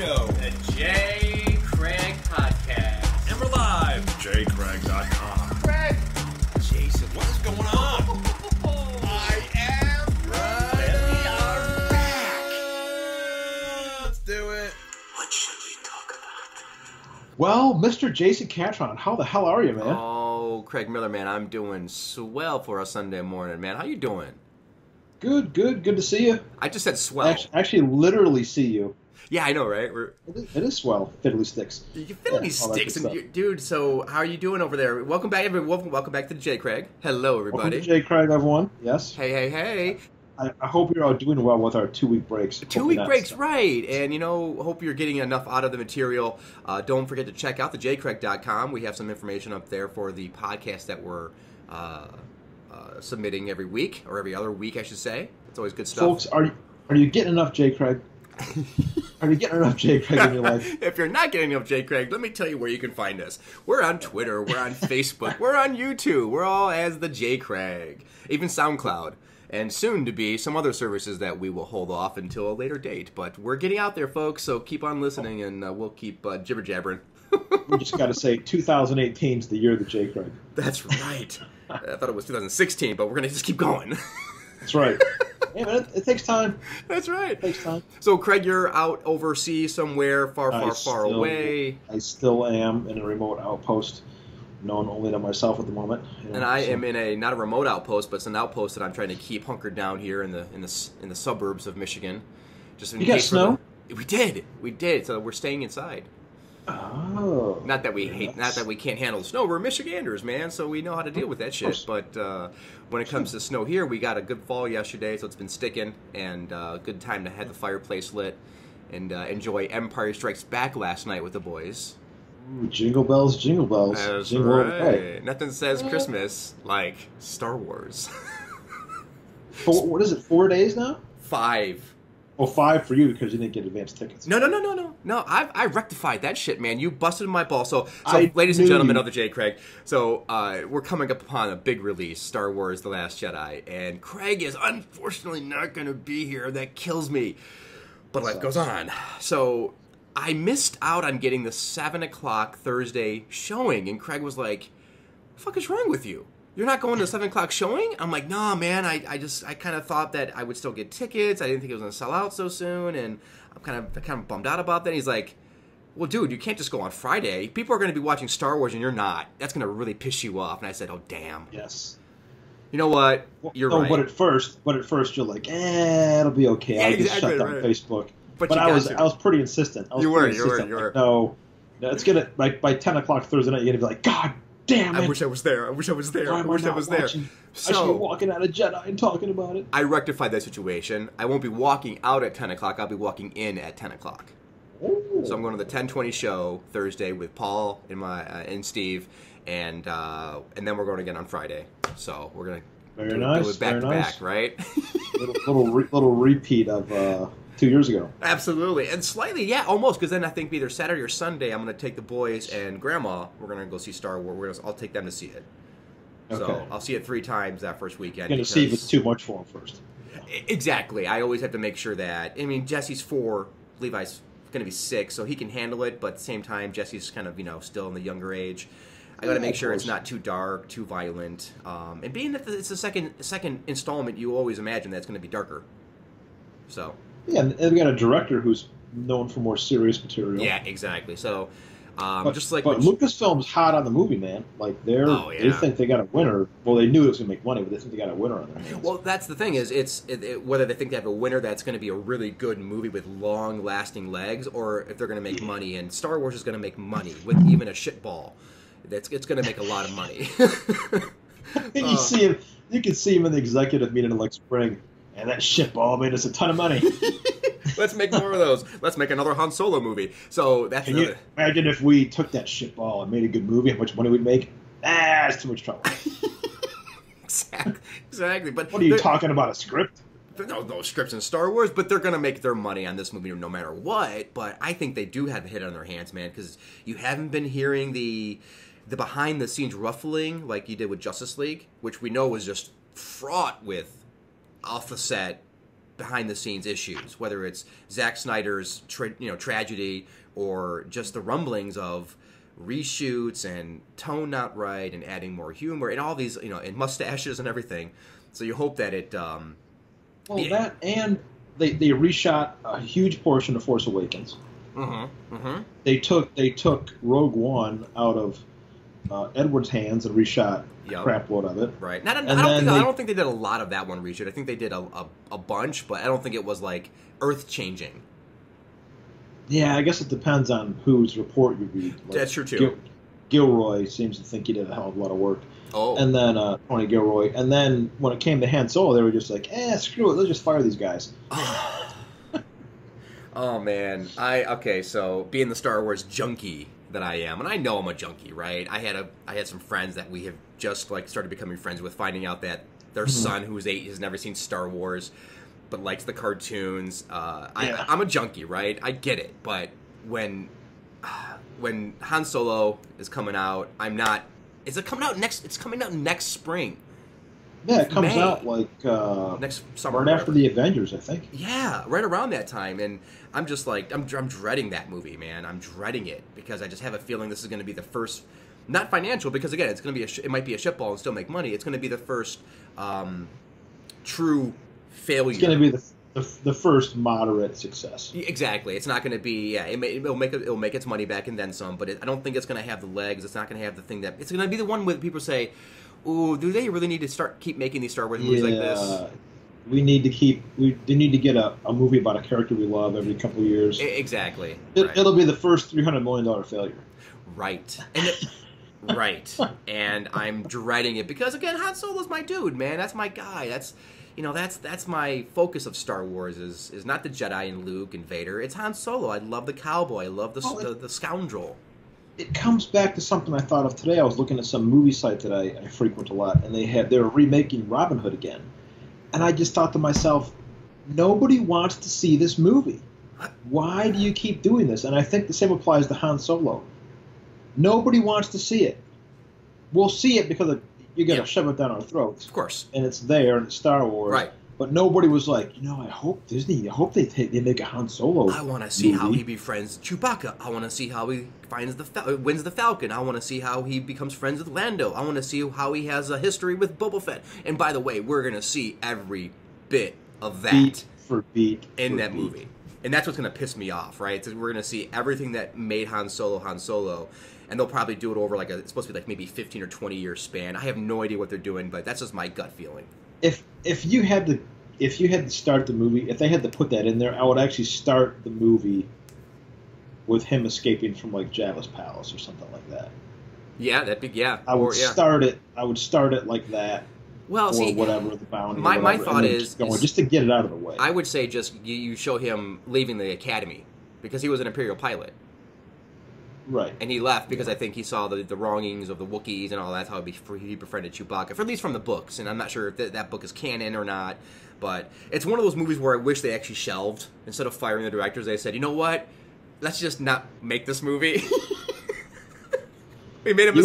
Show, the J. Craig Podcast. And we're live, thejaycraig.com. Craig! Jason, what is going on? I am right. And we are back. Let's do it. What should we talk about? Well, Mr. Jason Catron, how the hell are you, man? Oh, Craig Miller, man, I'm doing swell for a Sunday morning, man. How you doing? Good to see you. I just said swell. Actually, literally see you. Yeah, I know, right? It is swell. Fiddly sticks. You fiddly sticks, and dude. So, how are you doing over there? Welcome back, everyone. Welcome back to the J. Craig. Hello, everybody. Welcome to J. Craig, everyone. Yes. Hey. I hope you're all doing well with our 2-week breaks. 2-week breaks, right? And hope you're getting enough out of the material. Don't forget to check out thejaycraig.com. We have some information up there for the podcast that we're submitting every week, or every other week, I should say. It's always good stuff. Folks, are you getting enough J. Craig? Are you getting enough J. Craig in your life? If you're not getting enough J. Craig, let me tell you where you can find us. We're on Twitter, we're on Facebook, we're on YouTube. We're all as the J. Craig. Even SoundCloud. And soon to be some other services that we will hold off until a later date. But we're getting out there, folks, so keep on listening, and we'll keep jibber-jabbering. We just got to say 2018 is the year of the J. Craig. That's right. I thought it was 2016, but we're going to just keep going. That's right. Yeah, man, it takes time. That's right. It takes time. So, Craig, you're out overseas somewhere far away. I still am in a remote outpost, known only to myself at the moment. And I am in not a remote outpost, but it's an outpost that I'm trying to keep hunkered down here in the suburbs of Michigan. Just in you got case snow? We did. So we're staying inside. Oh. Not that we can't handle the snow. We're Michiganders, man, so we know how to deal with that shit. But when it comes to snow here, we got a good fall yesterday, so it's been sticking, and good time to have the fireplace lit and enjoy Empire Strikes Back last night with the boys. Ooh, jingle bells, jingle bells. That's jingle right. Nothing says Christmas like Star Wars. What is it, 4 days now? 5. Well, 5 for you because you didn't get advance tickets. No. I rectified that shit, man. You busted my ball. So I ladies and gentlemen knew. of the J. Craig, so we're coming up upon a big release, Star Wars: The Last Jedi, and Craig is unfortunately not going to be here. That kills me. But life goes on. So I missed out on getting the 7 o'clock Thursday showing, and Craig was like, "What the fuck is wrong with you? You're not going to the 7 o'clock showing?" I'm like, "Nah, man, I kind of thought that I would still get tickets. I didn't think it was going to sell out so soon, and I'm kind of bummed out about that." He's like, "Well, dude, you can't just go on Friday. People are going to be watching Star Wars, and you're not. That's going to really piss you off." And I said, "Oh, damn." Yes. You know what? You're right. But at first you're like, it'll be okay. Yeah, I'll just exactly, shut down right. Facebook. But I was pretty insistent. You were. Like, no, it's gonna by 10 o'clock Thursday night. You're gonna be like, God damn it! I wish I was there. I wish I was there. I was there. I should be walking out of Jedi and talking about it. I rectified that situation. I won't be walking out at 10 o'clock. I'll be walking in at 10 o'clock. Ooh. So I'm going to the 10:20 show Thursday with Paul and Steve, and then we're going again on Friday. So we're going to do it back to back, right? little repeat of 2 years ago. Absolutely, and slightly, yeah, almost. Because then I think either Saturday or Sunday, I'm going to take the boys and Grandma. We're going to go see Star Wars. I'll take them to see it. Okay. So I'll see it 3 times that first weekend. You're going to see if it's too much for them first. Exactly. I always have to make sure that. I mean, Jesse's 4, Levi's going to be 6, so he can handle it. But at the same time, Jesse's kind of still in the younger age. I got to make sure it's not too dark, too violent. And being that it's the second installment, you always imagine that it's going to be darker. So. Yeah, and they've got a director who's known for more serious material. Yeah, exactly. So, but Lucasfilm's Lucasfilm's hot on the movie, man. Like they think they got a winner. Well, they knew it was going to make money, but they think they got a winner on their hands. Well, that's the thing is, whether they think they have a winner that's going to be a really good movie with long-lasting legs, or if they're going to make money. And Star Wars is going to make money with even a shitball. It's going to make a lot of money. You can see him in the executive meeting in like spring. And that shitball made us a ton of money. Let's make more of those. Let's make another Han Solo movie. So that's. Can you imagine if we took that shitball and made a good movie? How much money we'd make? It's too much trouble. Exactly. But what are you talking about? A script? No scripts in Star Wars, but they're going to make their money on this movie no matter what. But I think they do have a hit on their hands, man, because you haven't been hearing the behind-the-scenes ruffling like you did with Justice League, which we know was just fraught with off-the-set behind the scenes issues, whether it's Zack Snyder's tragedy or just the rumblings of reshoots and tone not right and adding more humor and all these, and mustaches and everything. So you hope that it. That and they reshot a huge portion of Force Awakens. Mm-hmm. Mm-hmm. They took Rogue One out of Edward's hands and reshot crap load of it. Right. I don't think they did a lot of that one reshoot. I think they did a bunch, but I don't think it was like earth changing. Yeah, I guess it depends on whose report you read. Like, that's true too. Gilroy seems to think he did a hell of a lot of work. Oh. And then Tony Gilroy. And then when it came to Han Solo, they were just like, screw it, let's just fire these guys. Oh man, so being the Star Wars junkie that I am, and I know I'm a junkie, right? I had some friends that we have just started becoming friends with, finding out that their son, who's 8, has never seen Star Wars, but likes the cartoons. I'm a junkie, right? I get it, but when Han Solo is coming out, I'm not. Is it coming out next? It's coming out next spring. Yeah, it comes out next summer, right after the Avengers, I think. Yeah, right around that time, and I'm just I'm dreading that movie, man. I'm dreading it because I just have a feeling this is going to be the first, not financial, because again, it's going to be it might be a shitball and still make money. It's going to be the first true failure. It's going to be the first moderate success. Exactly. It's not going to be. Yeah, it'll make its money back and then some, but I don't think it's going to have the legs. It's not going to have the thing that it's going to be the one where people say, "Ooh, do they really need to keep making these Star Wars movies like this?" They need to get a movie about a character we love every couple of years. Exactly. It'll be the first $300 million failure. Right. Right. And I'm dreading it because again, Han Solo's my dude, man. That's my guy. That's my focus of Star Wars is not the Jedi and Luke and Vader. It's Han Solo. I love the cowboy. I love the scoundrel. It comes back to something I thought of today. I was looking at some movie site that I frequent a lot, and they were remaking Robin Hood again. And I just thought to myself, nobody wants to see this movie. Why do you keep doing this? And I think the same applies to Han Solo. Nobody wants to see it. We'll see it because you're going to shove it down our throats. Of course. And it's there, and it's Star Wars. Right. But nobody was like, I hope Disney, they make a Han Solo I want to see movie. how he befriends Chewbacca. I want to see how he wins the Falcon. I want to see how he becomes friends with Lando. I want to see how he has a history with Boba Fett. And by the way, we're going to see every bit of that beat for beat in for that beat. movie. And that's what's going to piss me off, right? So we're going to see everything that made Han Solo. And they'll probably do it over it's supposed to be maybe 15 or 20 year span. I have no idea what they're doing, but that's just my gut feeling. If you had to start the movie, if they had to put that in there, I would actually start the movie with him escaping from Jabba's palace or something like that. Yeah, that'd be I would start it like that. Well, or see, whatever the bounty. My thought is just to get it out of the way. I would say just you show him leaving the academy because he was an Imperial pilot. Right. And he left because I think he saw the wrongings of the Wookiees and all that, how he befriended Chewbacca, at least from the books. And I'm not sure if that book is canon or not, but it's one of those movies where I wish they actually shelved. Instead of firing the directors, they said, you know what? Let's just not make this movie. We made a mistake. You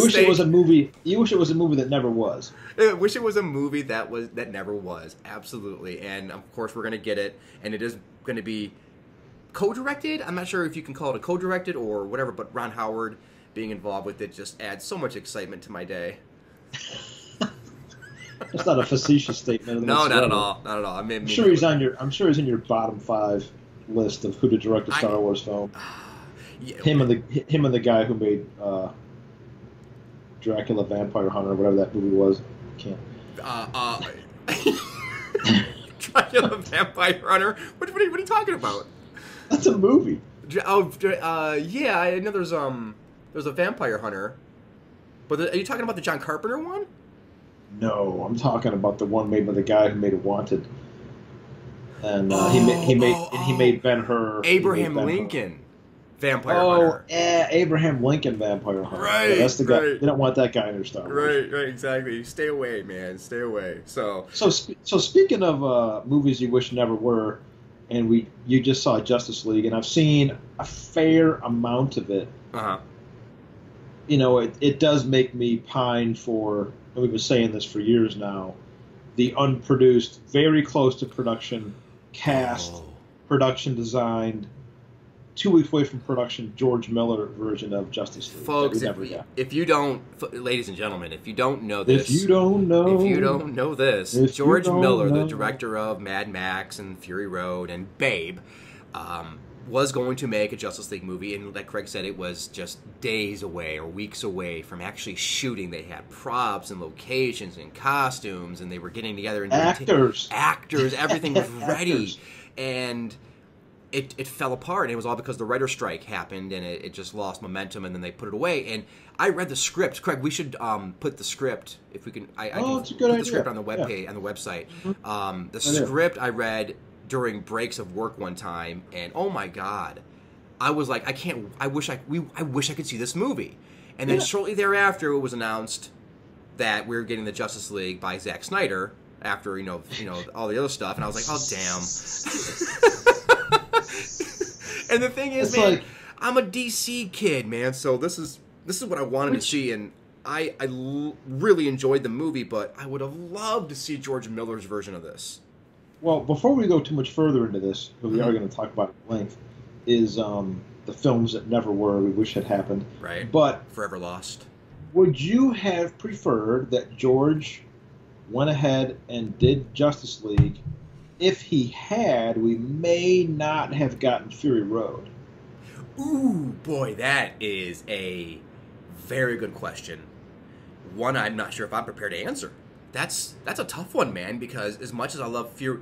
wish it was a movie that never was. I wish it was a movie that never was. Absolutely. And, of course, we're going to get it, and it is going to be co-directed. I'm not sure if you can call it a co-directed or whatever, but Ron Howard being involved with it just adds so much excitement to my day. That's not a facetious statement. No, not at all. Not at all. I'm sure he's in your bottom 5 list of who to direct a Star Wars film. Yeah, him and the guy who made Dracula Vampire Hunter, whatever that movie was. Can't. Dracula Vampire Hunter. What are you talking about? That's a movie. Yeah, I know there's a Vampire Hunter, but are you talking about the John Carpenter one? No, I'm talking about the one made by the guy who made Wanted, and he made Ben-Hur. Abraham Lincoln Vampire Hunter. Oh, Abraham Lincoln Vampire Hunter. Right, yeah, that's the guy. right. They don't want that guy in their Star Wars. Right, exactly. Stay away, man. Stay away. So speaking of movies you wish never were. And you just saw Justice League, and I've seen a fair amount of it. Uh-huh. It does make me pine for, and we've been saying this for years now, the unproduced, very close to production cast, Oh. production designed, 2 weeks away from production, George Miller version of Justice League. Folks, that we never got. if you don't, ladies and gentlemen, if you don't know this, If you don't know this, If George you don't Miller, the know. director of Mad Max and Fury Road and Babe, was going to make a Justice League movie, and like Craig said, it was just days away or weeks away from actually shooting. They had props and locations and costumes, and they were getting together and Actors. everything was ready, Actors. and it fell apart, and it was all because the writer's strike happened, and it just lost momentum, and then they put it away. And I read the script. Craig, we should put the script, if we can. I can it's a good put idea. the script on the webpage, on the website. The script I read during breaks of work one time, and oh my god, I was like, I wish I could see this movie. And then shortly thereafter, it was announced that we were getting the Justice League by Zack Snyder after you know all the other stuff, and I was like, oh damn. And the thing is, It's man, like- I'm a DC kid, man. So this is what I wanted to see, and I really enjoyed the movie, but I would have loved to see George Miller's version of this. Well, before we go too much further into this, because we are going to talk about it at length, is the films that never were, we wish had happened. Right. But Forever Lost. would you have preferred that George went ahead and did Justice League? If he had, we may not have gotten Fury Road. Ooh, boy, that is a very good question. One I'm not sure if I'm prepared to answer. That's a tough one, man, because as much as I love Fury...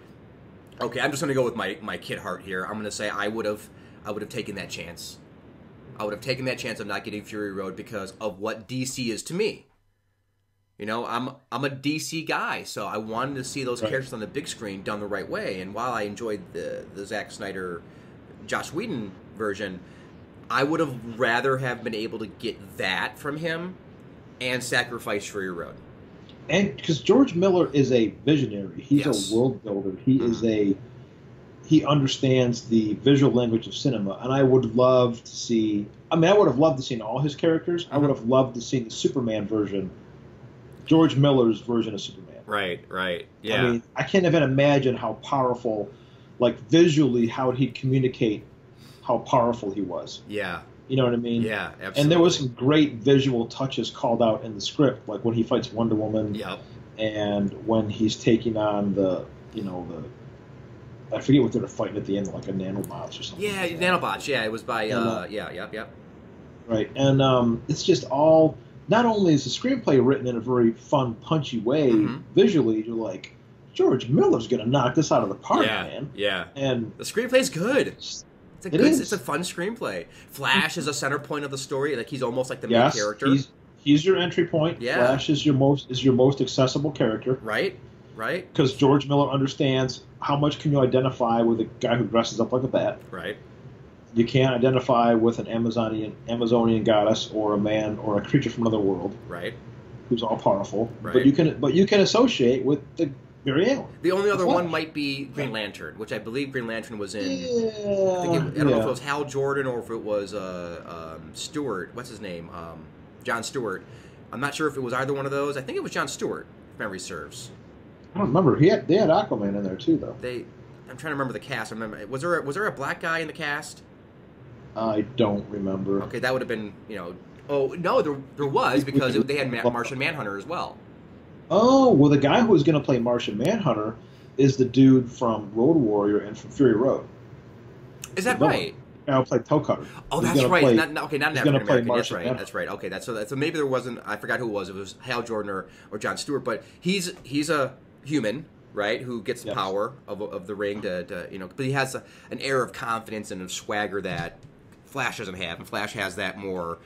Okay, I'm just going to go with my kid heart here. I'm going to say I would have taken that chance. I would have taken that chance of not getting Fury Road because of what DC is to me. You know, I'm a DC guy, so I wanted to see those characters on the big screen done the right way. And while I enjoyed the Zack Snyder, Joss Whedon version, I would have rather have been able to get that from him and sacrifice Fury Road. And because George Miller is a visionary, he's a world builder. He is he understands the visual language of cinema, and I would love to see. I mean, I would have loved to see all his characters. I would have loved to see the Superman version, George Miller's version of Superman. Right. Yeah. I mean, I can't even imagine how powerful, like visually, how he'd communicate how powerful he was. Yeah. You know what I mean? Yeah, absolutely. And there was some great visual touches called out in the script, like when he fights Wonder Woman. Yep. And when he's taking on I forget what they were fighting at the end, like a nanobots or something. Yeah, like that. nanobots. Yeah, it was by. Yep. Right, and it's just all. Not only is the screenplay written in a very fun, punchy way, visually, you're like, George Miller's gonna knock this out of the park, man. Yeah. And the screenplay's good. It is. It's a fun screenplay. Flash is a center point of the story. Like he's almost like the main character. He's your entry point. Yeah. Flash is your most accessible character. Right. Because George Miller understands how much can you identify with a guy who dresses up like a bat. Right. You can't identify with an Amazonian goddess or a man or a creature from another world. Right. Who's all powerful. Right. But you can associate with the Barry Allen. The only other one might be Green Lantern, which I believe Green Lantern was in. Yeah. I don't know if it was Hal Jordan or if it was Stewart. What's his name? John Stewart. I'm not sure if it was either one of those. I think it was John Stewart, if memory serves. I don't remember. They had Aquaman in there too, though. I'm trying to remember the cast. I remember was there a black guy in the cast? I don't remember. Okay, that would have been Oh no, there was because they had Martian Manhunter as well. Oh well, the guy who was going to play Martian Manhunter is the dude from Road Warrior and from Fury Road. Is that right? I'll play Toe Cutter. Oh, that's right. Not an African American. That's right. Manhunter. That's right. Okay, so maybe there wasn't. I forgot who it was. It was Hal Jordan or John Stewart. But he's a human, right? Who gets the power of the ring to. But he has an air of confidence and of swagger that Flash doesn't have, and Flash has that more.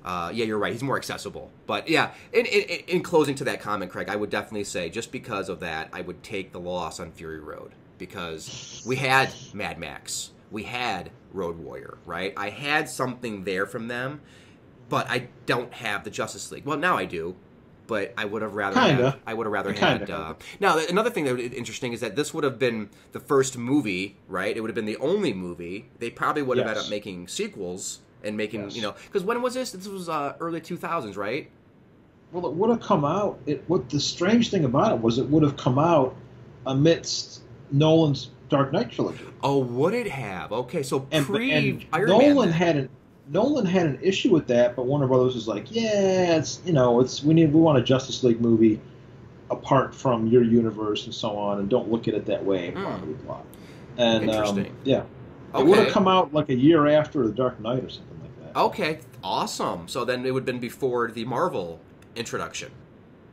Yeah, you're right. He's more accessible. But yeah, in closing to that comment, Craig, I would definitely say just because of that, I would take the loss on Fury Road because we had Mad Max, we had Road Warrior, right? I had something there from them, but I don't have the Justice League. Well, now I do, but I would have rather had. Now, another thing that would be interesting is that this would have been the first movie, right? It would have been the only movie. They probably would have ended up making sequels. And making, because when was this? This was early 2000s, right? Well, it would have come out. What the strange thing about it was, it would have come out amidst Nolan's Dark Knight trilogy. Oh, would it have? Okay, so And Iron Nolan Man. Nolan had an issue with that, but Warner Brothers was like, yeah, we want a Justice League movie apart from your universe and so on, and don't look at it that way. Blah blah blah. And Interesting. yeah, Okay. it would have come out like a year after the Dark Knight or something like that. Okay, awesome. So then it would have been before the Marvel introduction.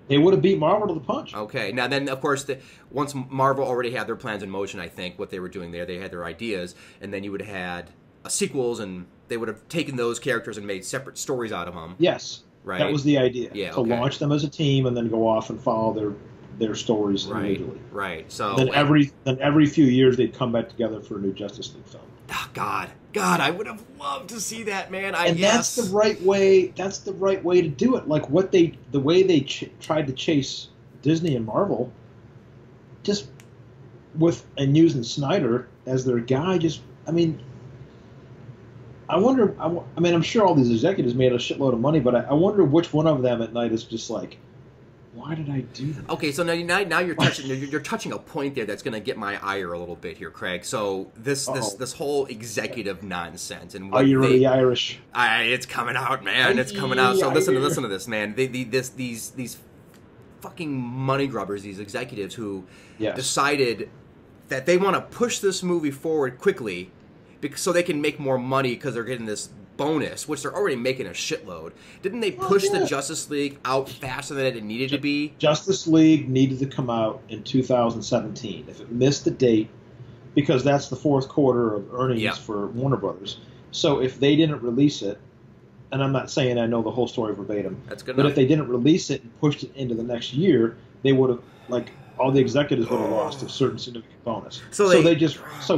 They would have beat Marvel to the punch. Okay, now then, of course, once Marvel already had their plans in motion, I think, what they were doing there, they had their ideas, and then you would have had sequels, and they would have taken those characters and made separate stories out of them. Yes, Right. that was the idea. Yeah, to okay. launch them as a team and then go off and follow their stories individually. Right. So Then every few years they'd come back together for a new Justice League film. oh, God, I would have loved to see that, man. That's the right way. That's the right way to do it. Like the way they tried to chase Disney and Marvel, just and using Snyder as their guy. I wonder. I'm sure all these executives made a shitload of money, but I wonder which one of them at night is just like, why did I do that? Okay, so now you're touching a point there that's going to get my ire a little bit here, Craig. So this whole executive nonsense and what Are you really Irish? it's coming out, man. It's coming out. So listen to this, man. These fucking money grubbers, these executives who decided that they want to push this movie forward quickly so they can make more money because they're getting this bonus, which they're already making a shitload. Didn't they push the Justice League out faster than it needed to be? Justice League needed to come out in 2017. If it missed the date, because that's the fourth quarter of earnings for Warner Brothers. So if they didn't release it, and I'm not saying I know the whole story verbatim, that's good but enough. if they didn't release it and pushed it into the next year, they would have, all the executives would have lost a certain significant bonus. So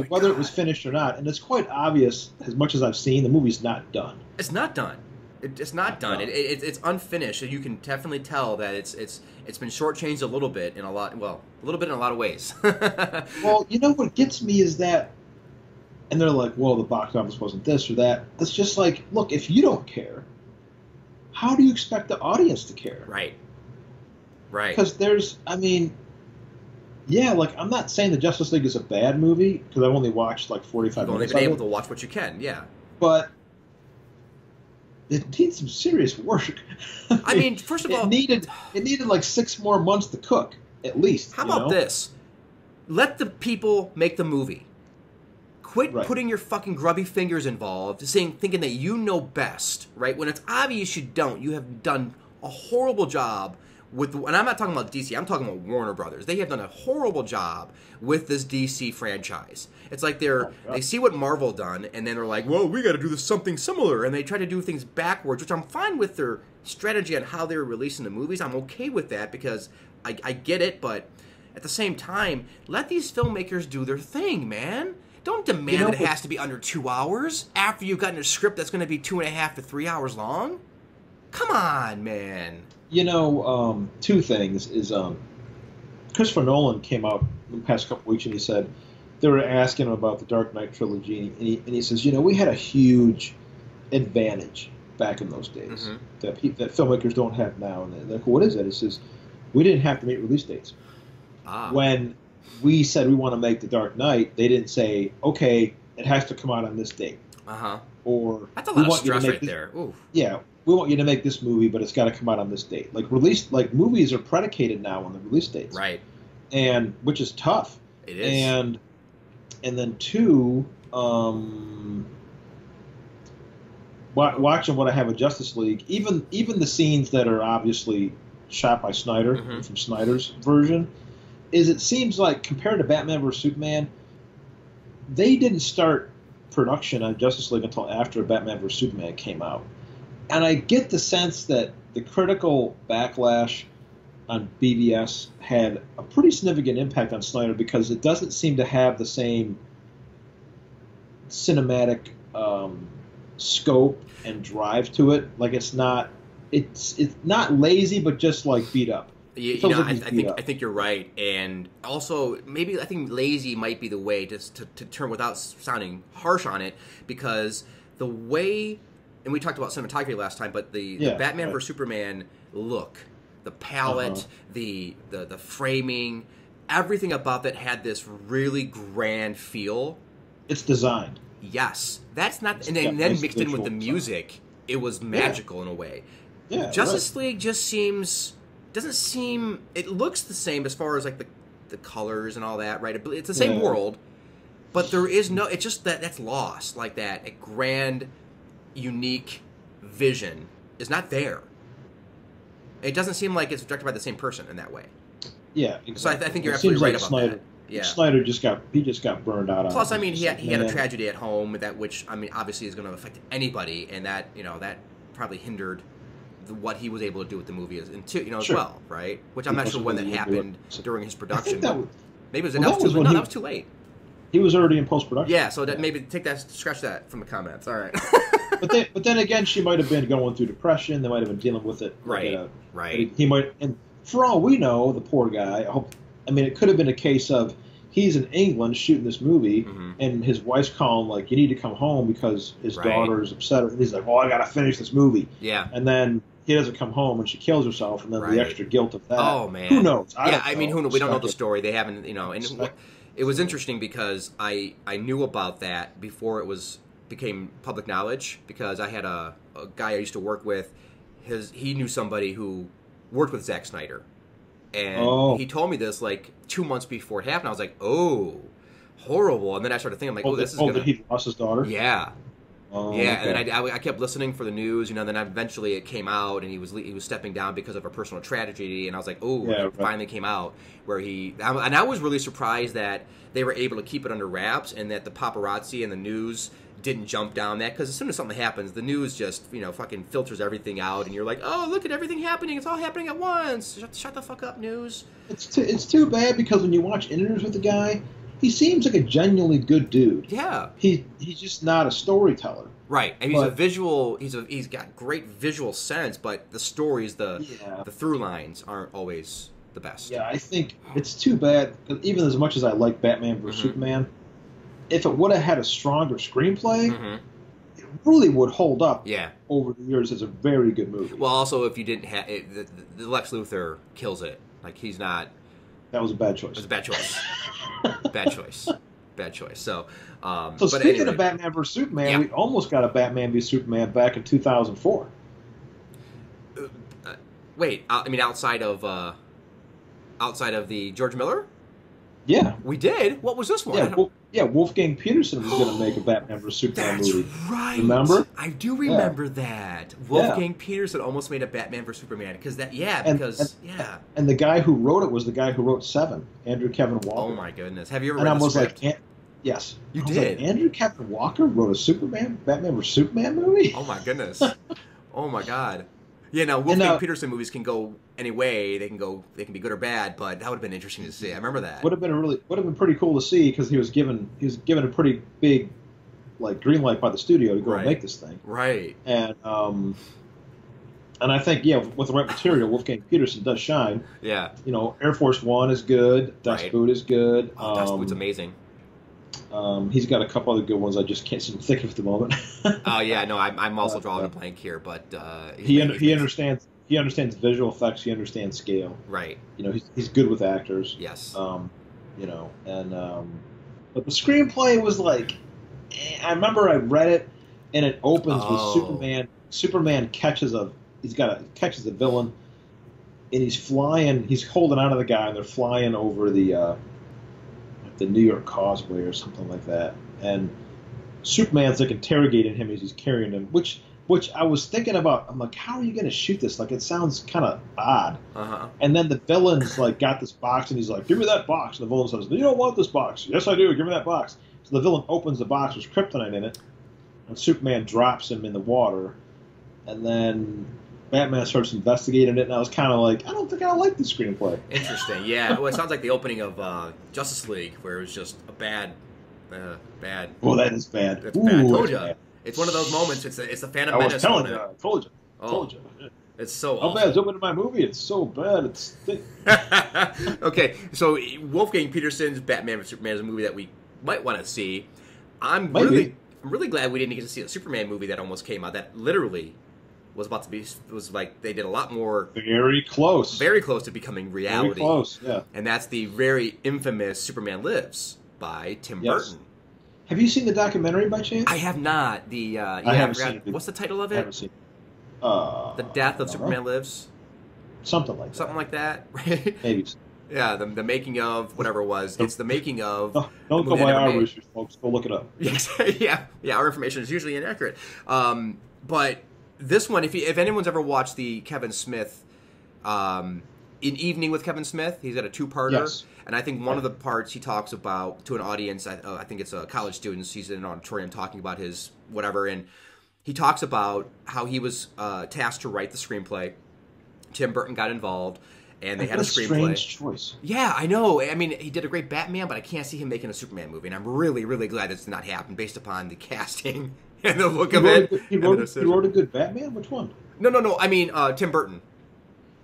whether it was finished or not, and it's quite obvious, as much as I've seen, the movie's not done. It's not done. It's not done. It's unfinished. You can definitely tell that it's been shortchanged a little bit in a lot of ways. Well, you know what gets me is that, and they're like, well, the box office wasn't this or that. It's just like, look, if you don't care, how do you expect the audience to care? Right. Because I'm not saying the Justice League is a bad movie, because I've only watched 45 You've only minutes been of able it, to watch what you can, yeah. but it needs some serious work. First of all, it needed 6 more months to cook, at least. How about this? Let the people make the movie. Quit putting your fucking grubby fingers involved, thinking that you know best, right? When it's obvious you don't. You have done a horrible job and I'm not talking about DC, I'm talking about Warner Brothers. They have done a horrible job with this DC franchise. It's like they see what Marvel done, and then they're like, well, we got to do something similar, and they try to do things backwards, which I'm fine with their strategy on how they're releasing the movies. I'm okay with that because I get it, but at the same time, let these filmmakers do their thing, man. Don't demand that it has to be under 2 hours after you've gotten a script that's going to be 2.5 to 3 hours long. Come on, man. Two things is Christopher Nolan came out in the past couple weeks and he said they were asking him about the Dark Knight trilogy, and he says, we had a huge advantage back in those days that filmmakers don't have now. And they're like, what is it? He says, we didn't have to meet release dates. When we said we want to make the Dark Knight, they didn't say, okay, it has to come out on this date. Or that's a lot of stress right there. Oof. Yeah. We want you to make this movie, but it's got to come out on this date. Movies are predicated now on the release dates, right? And which is tough. It is. And then two, watching what I have with Justice League, even the scenes that are obviously shot by Snyder from Snyder's version, it seems like compared to Batman vs Superman, they didn't start production on Justice League until after Batman vs Superman came out. And I get the sense that the critical backlash on BVS had a pretty significant impact on Snyder because it doesn't seem to have the same cinematic scope and drive to it. It's not lazy, but just beat up. I think you're right, and also maybe I think lazy might be the way to turn without sounding harsh on it, because the way. And we talked about cinematography last time, but the Batman vs Superman look, the palette, the framing, everything about that had this really grand feel. It's designed. Yes, that's not, and then nice mixed in with the visual music, it was magical in a way. Yeah, Justice League just doesn't seem. It looks the same as far as like the colors and all that, right? It's the same world, but there is no. It's just that's lost, like that. A grand, unique vision is not there. It doesn't seem like it's directed by the same person in that way. Yeah, exactly. So I think you're absolutely right about Snyder, that. Yeah. Snyder just got burned out on. Plus, I mean, he had a tragedy at home which I mean, obviously is going to affect anybody, and that probably hindered what he was able to do with the movie as well, right? Which I'm not sure when that happened during his production. Maybe it was too late. He was already in post production. Yeah, so maybe scratch that from the comments. All right. but then again, she might have been going through depression. They might have been dealing with it. Right. He might, and for all we know, the poor guy. It could have been a case of he's in England shooting this movie, and his wife's calling like, "You need to come home because his daughter's upset." And he's like, "Well, I got to finish this movie." Yeah. And then he doesn't come home, and she kills herself, and then the extra guilt of that. Oh man. Who knows? We don't know the story. They haven't, and it was interesting because I knew about that before it became public knowledge, because I had a guy I used to work with. He knew somebody who worked with Zack Snyder. And he told me this like 2 months before it happened. I was like, "Oh, horrible!" And then I started thinking, "I'm like, this is gonna." That he lost his daughter. Yeah, Oh, yeah. okay. And then I kept listening for the news, then eventually it came out, and he was stepping down because of a personal tragedy. And I was like, "Oh!" Yeah, it finally came out where and I was really surprised that they were able to keep it under wraps, and that the paparazzi and the news didn't jump down that, because as soon as something happens, the news just fucking filters everything out, and you're like, "Oh, look at everything happening! It's all happening at once! Shut the fuck up, news!" It's too bad, because when you watch interviews with the guy, he seems like a genuinely good dude. Yeah, he's just not a storyteller. Right, and he's a visual. He's got great visual sense, but the stories, the through lines aren't always the best. Yeah, I think it's too bad, because even as much as I like Batman vs Superman, if it would have had a stronger screenplay, it really would hold up. Yeah. Over the years as a very good movie. Well, also if you didn't have the Lex Luthor kills it. Like, he's not. That was a bad choice. It was a bad choice. Bad choice. Bad choice. So speaking of Batman vs Superman, we almost got a Batman vs Superman back in 2004. Wait, I mean outside of the George Miller? Yeah, we did. What was this one? Wolfgang Petersen was going to make a Batman vs Superman movie. That's right. Remember? I do remember that. Wolfgang Petersen almost made a Batman vs Superman because And the guy who wrote it was the guy who wrote Seven, Andrew Kevin Walker. Oh my goodness! Have you ever read the script? Like, yes, you did. Like, Andrew Kevin Walker wrote a Batman vs Superman movie. Oh my goodness! Oh my god! Yeah, now Wolfgang Petersen movies can go any way. They can be good or bad, but that would have been interesting to see. I remember that. Would have been pretty cool to see, because he was given a pretty big green light by the studio to go and make this thing. Right. And I think with the right material, Wolfgang Petersen does shine. Yeah. Air Force One is good. Dust Boot is good. Dust Boot's amazing. He's got a couple other good ones I just can't seem to think of at the moment. Oh yeah, no, I'm also drawing a blank here, but he understands visual effects. He understands scale. Right. He's good with actors. Yes. But the screenplay was like, I remember I read it, and it opens with Superman. Superman catches a villain, and he's flying. He's holding on to the guy, and they're flying over the New York Causeway or something like that. And Superman's interrogating him as he's carrying him, which I was thinking about. I'm like, how are you going to shoot this? Like, it sounds kind of odd. And then the villain's got this box, and he's like, "Give me that box." And the villain says, "You don't want this box." "Yes, I do. Give me that box." So the villain opens the box. There's kryptonite in it, and Superman drops him in the water, and then Batman starts investigating it, and I was kind of like, I don't think I like the screenplay. Interesting, yeah. Well, it sounds like the opening of Justice League, where it was just a bad. Well, that is bad. It's bad. I told you. It's one of those moments. It's the Phantom Menace. I told you. It's so awful. How bad is opening my movie? It's so bad. Okay, so Wolfgang Petersen's Batman vs Superman is a movie that we might want to see. I'm really glad we didn't get to see a Superman movie that almost came out. That literally was like they did a lot more, Very close. very close to becoming reality. Very close, yeah. And that's the very infamous Superman Lives by Tim Yes. Burton. Have you seen the documentary by chance? I have not. I haven't seen it. What's the title of I it? haven't seen it. The Death of I don't Superman know. Lives? Something like that. Something like that, right? Maybe. Yeah, the making of, whatever it was. It's the making of... No, don't the go movie by I never our made. research, folks. Go look it up. yeah, our information is usually inaccurate. But this one, if anyone's ever watched the Kevin Smith, In Evening with Kevin Smith, he's got a two-parter. Yes. And I think one of the parts he talks about to an audience, I think it's college students, he's in an auditorium talking about his whatever, and he talks about how he was tasked to write the screenplay. Tim Burton got involved, and they had a screenplay. Strange choice. Yeah, I know. I mean, he did a great Batman, but I can't see him making a Superman movie, and I'm really, really glad this did not happen based upon the casting and the look of it. He wrote a good Batman? Which one? No. I mean, Tim Burton.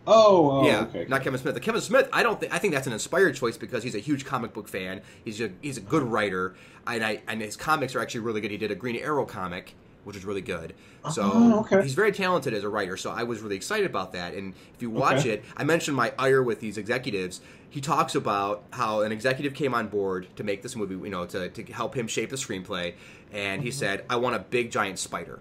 Oh, Yeah, okay. not Kevin Smith. The Kevin Smith, I think that's an inspired choice because he's a huge comic book fan. He's a good writer, and his comics are actually really good. He did a Green Arrow comic, which was really good. So okay. he's very talented as a writer. So I was really excited about that. And if you watch it, I mentioned my ire with these executives. He talks about how an executive came on board to make this movie, to help him shape the screenplay, and he said, "I want a big giant spider."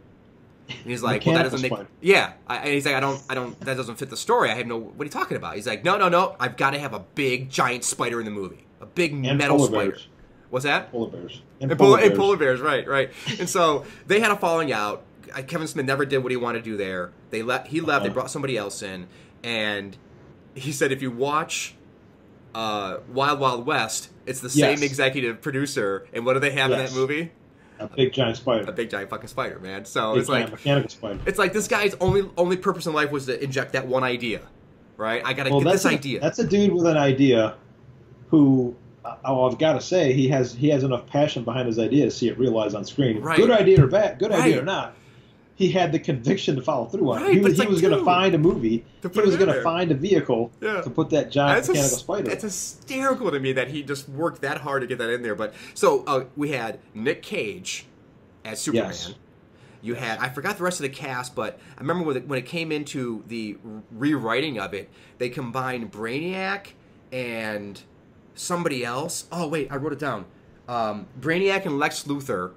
And he's like, "Well, that doesn't make." Spider. Yeah, and he's like, "I don't. That doesn't fit the story. I have no. What are you talking about?" He's like, "No. I've got to have a big giant spider in the movie. A big And metal polar spider." bears. What's that? Polar bears. And polar bears, right. And so they had a falling out. Kevin Smith never did what he wanted to do there. He left. They brought somebody else in, and he said, if you watch Wild Wild West, it's the same executive producer. And what do they have in that movie? A big giant spider. A big giant fucking spider, man. So Big it's like mechanical spider. it's like this guy's only purpose in life was to inject that one idea, right? I gotta get this idea. That's a dude with an idea who, I've got to say, he has enough passion behind his idea to see it realized on screen. Right. Good idea or bad, good Right. idea or not, he had the conviction to follow through on it. Right, He but was, it's like, going to dude, find a movie. to He put it was in going to there. find a vehicle Yeah. to put that giant mechanical spider. It's hysterical to me that he just worked that hard to get that in there. But so we had Nick Cage as Superman. Yes. You had, I forgot the rest of the cast, but I remember when it came into the rewriting of it, they combined Brainiac and somebody else. Oh wait, I wrote it down. Brainiac and Lex Luthor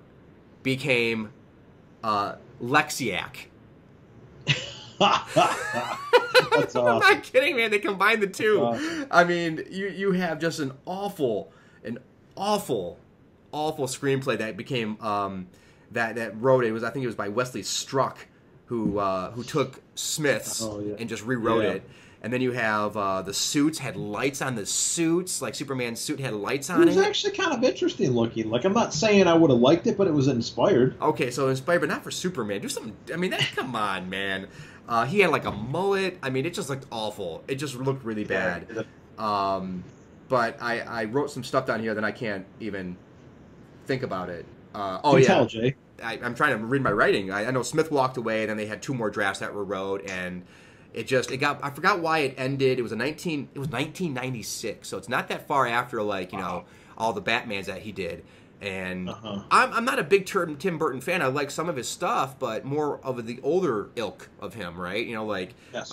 became Lexiac. That's I'm awesome. not kidding, man. They combined the two. Awesome. I mean, you have just an awful screenplay that became that wrote it. I think it was by Wesley Struck who took Smith's and just rewrote it. And then you have the suits had lights on the suits, like Superman's suit had lights on It it. was actually kind of interesting looking. Like, I'm not saying I would have liked it, but it was inspired. Okay, so inspired, but not for Superman. Do something. I mean, come on, man. He had like a mullet. I mean, it just looked awful. It just looked really bad. But I wrote some stuff down here that I can't even think about it. Tell, Jay. I'm trying to read my writing. I know Smith walked away, and then they had two more drafts that were wrote, and it got. I forgot why it ended. It was 1996, so it's not that far after all the Batmans that he did. And I'm not a big Tim Burton fan. I like some of his stuff, but more of the older ilk of him, right? Yes.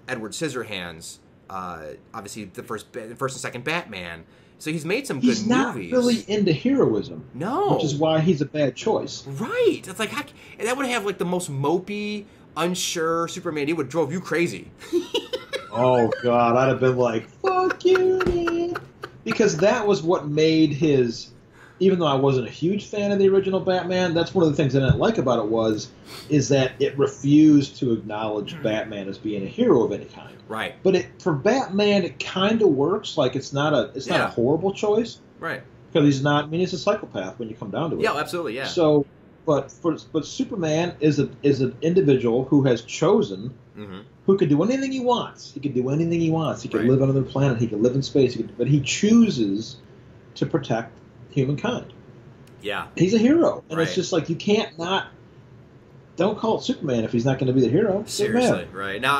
Edward Scissorhands, obviously the first and second Batman. So he's made some good movies. He's not really into heroism. No. Which is why he's a bad choice. Right. It's like, and that would have like the most mopey, unsure Superman. He would drove you crazy. Oh, God. I'd have been like, fuck you, man. Because that was what made his... Even though I wasn't a huge fan of the original Batman, that's one of the things I didn't like about it is that it refused to acknowledge Batman as being a hero of any kind. Right. But for Batman, it kind of works. Like, it's not a horrible choice. Right. Because he's not... I mean, he's a psychopath when you come down to it. Yeah, absolutely, yeah. So, but Superman is an individual who has chosen, who could do anything he wants. He could do anything he wants. He could live on another planet. He could live in space. But he chooses to protect humankind. Yeah. He's a hero. And it's just like, you can't not... Don't call it Superman if he's not going to be the hero. Seriously, right. Now,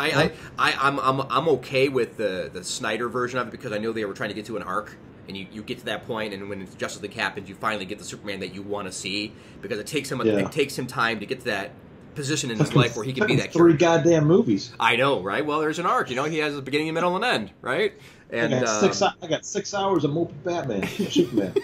I'm okay with the Snyder version of it because I know they were trying to get to an arc, and you get to that point, and when Justice League happens, you finally get the Superman that you want to see because it takes him time to get to position in his life where he can be that three character. goddamn movies. I know, right? Well, there's an arc. You know, he has a beginning, a middle, and an end, right? And I got 6 hours of moped Batman, Superman.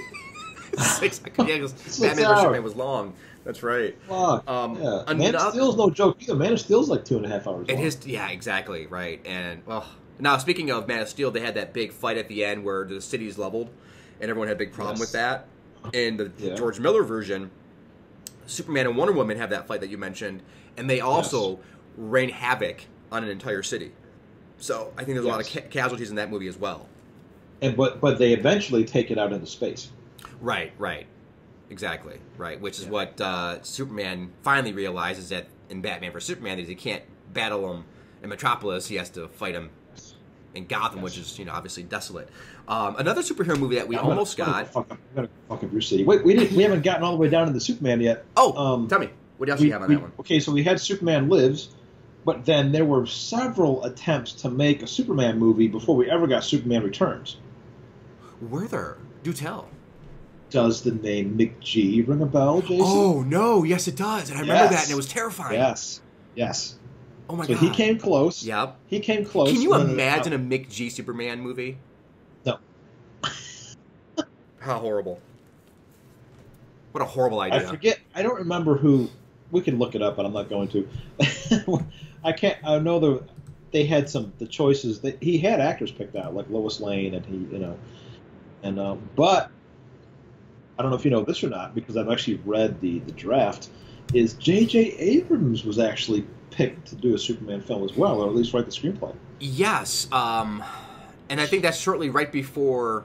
Batman vs Superman was long. That's right. Fuck. Yeah. Man of Steel's no joke either. Man of Steel's like 2.5 hours long. Yeah, exactly, right. And, well, now speaking of Man of Steel, they had that big fight at the end where the city's leveled, and everyone had a big problem with that. In the George Miller version, Superman and Wonder Woman have that fight that you mentioned, and they also rain havoc on an entire city. So I think there's a lot of casualties in that movie as well. And but they eventually take it out into space. Right. Exactly, right. Which is what Superman finally realizes that in Batman vs Superman that he can't battle him in Metropolis. He has to fight him in Gotham, which is obviously desolate. Another superhero movie that we almost got. I'm gonna fuck up your city. Wait, we haven't gotten all the way down to the Superman yet. Oh, tell me, what else do you have on that one? Okay, so we had Superman Lives, but then there were several attempts to make a Superman movie before we ever got Superman Returns. Were there? Do tell. Does the name McG ring a bell, Jason? Oh, no. Yes, it does. And I remember that, and it was terrifying. Yes. Oh, my God. God. So he came close. Yep. He came close. Can you imagine a McG Superman movie? No. How horrible. What a horrible idea. I forget. I don't remember who. We can look it up, but I'm not going to. I can't. I know they had the choices. That he had actors picked out, like Lois Lane, and but I don't know if you know this or not, because I've actually read the draft, is J.J. Abrams was actually picked to do a Superman film as well, or at least write the screenplay. Yes, and I think that's shortly right before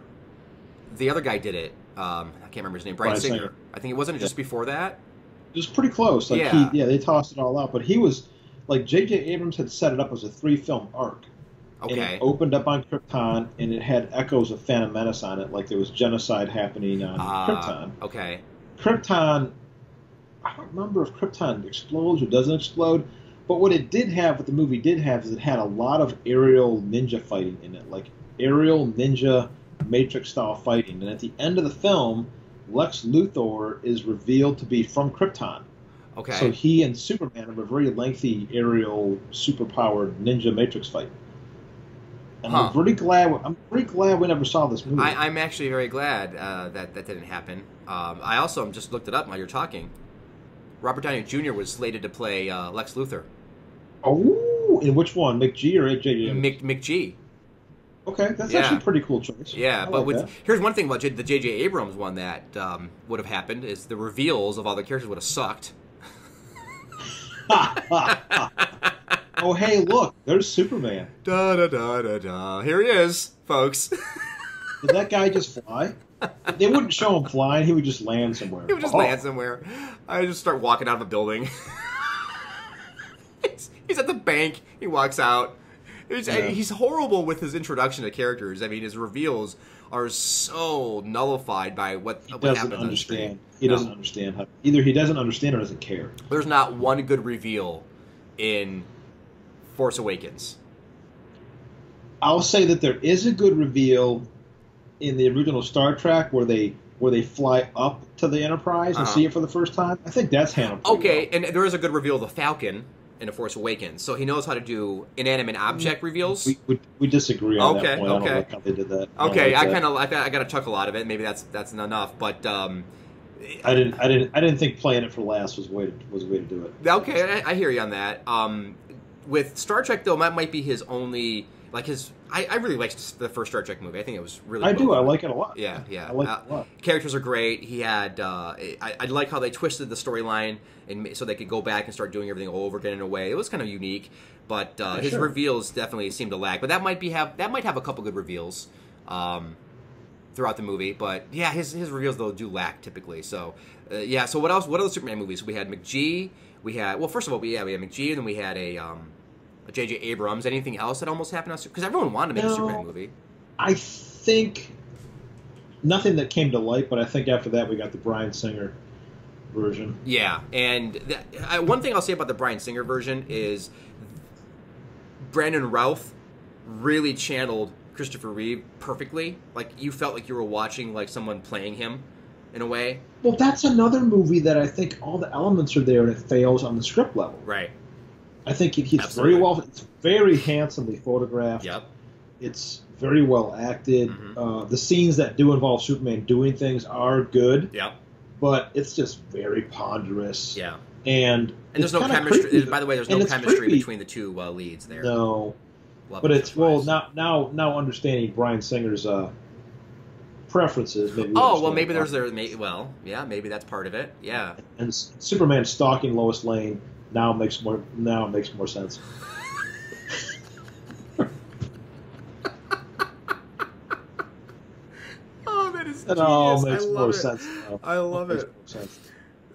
the other guy did it. I can't remember his name, Bryan Singer. I think it wasn't just before that? It was pretty close. Like they tossed it all out, but he was, like, J.J. Abrams had set it up as a 3-film arc. Okay. And it opened up on Krypton, and it had echoes of Phantom Menace on it, like there was genocide happening on Krypton. Okay. Krypton, I don't remember if Krypton explodes or doesn't explode, but what the movie did have is it had a lot of aerial ninja fighting in it, like aerial ninja Matrix-style fighting. And at the end of the film, Lex Luthor is revealed to be from Krypton. Okay. So he and Superman have a very lengthy aerial, superpowered ninja Matrix fight. And I'm pretty glad we never saw this movie. I'm actually very glad that didn't happen. I also just looked it up while you're talking. Robert Downey Jr. was slated to play Lex Luthor. Oh, in which one, McG or J.J. McG. Okay, that's actually a pretty cool choice. Yeah, but here's one thing about the J.J. Abrams one that would have happened is the reveals of all the characters would have sucked. Oh, hey, look, there's Superman. Da da da da da. Here he is, folks. Did that guy just fly? They wouldn't show him flying. He would just land somewhere. He would just land somewhere. I just start walking out of a building. He's at the bank. He walks out. He's horrible with his introduction to characters. I mean, his reveals are so nullified by what happens on screen. He doesn't understand. Either he doesn't understand or doesn't care. There's not one good reveal in Force Awakens. I'll say that there is a good reveal in the original Star Trek where they fly up to the Enterprise and see it for the first time. I think that's handled pretty well. And there is a good reveal of the Falcon in The Force Awakens. So he knows how to do inanimate object reveals. We disagree on that point. Okay. I don't like how they did that. Okay, I got a chuckle out of it. Maybe that's enough, but I didn't think playing it for last was a way to do it. Okay, I hear you on that. With Star Trek, though, that might be his only, like, I really liked the first Star Trek movie. I think it was really I like it a lot. Yeah. I like it a lot. Characters are great. He had, I like how they twisted the storyline and so they could go back and start doing everything over again in a way. It was kind of unique, but his reveals definitely seemed to lag. But that might have a couple good reveals throughout the movie. But yeah, his reveals though do lack typically. So So what else? What other Superman movies? We had McG. We had first of all we had McG, and then we had a J.J. Abrams. Anything else that almost happened on because everyone wanted to make a Superman movie. I think nothing that came to light, but I think after that we got the Bryan Singer version. Yeah, and one thing I'll say about the Bryan Singer version is Brandon Routh really channeled Christopher Reeve perfectly. Like you felt like you were watching like someone playing him in a way. Well, that's another movie that I think all the elements are there and it fails on the script level. Right. I think it's Absolutely. very well. It's very handsomely photographed. Yep. It's very well acted. The scenes that do involve Superman doing things are good. Yep. But it's just very ponderous. Yeah. And there's no chemistry. Creepy. By the way, there's And no it's chemistry creepy. between the two leads there. No. Love But it it's well otherwise. now understanding Bryan Singer's preferences. Maybe we Oh well, understand maybe why. there's maybe that's part of it. Yeah. And Superman stalking Lois Lane now makes more sense. Oh, that is It all genius. makes I more love it. sense now. I love Makes it. more sense.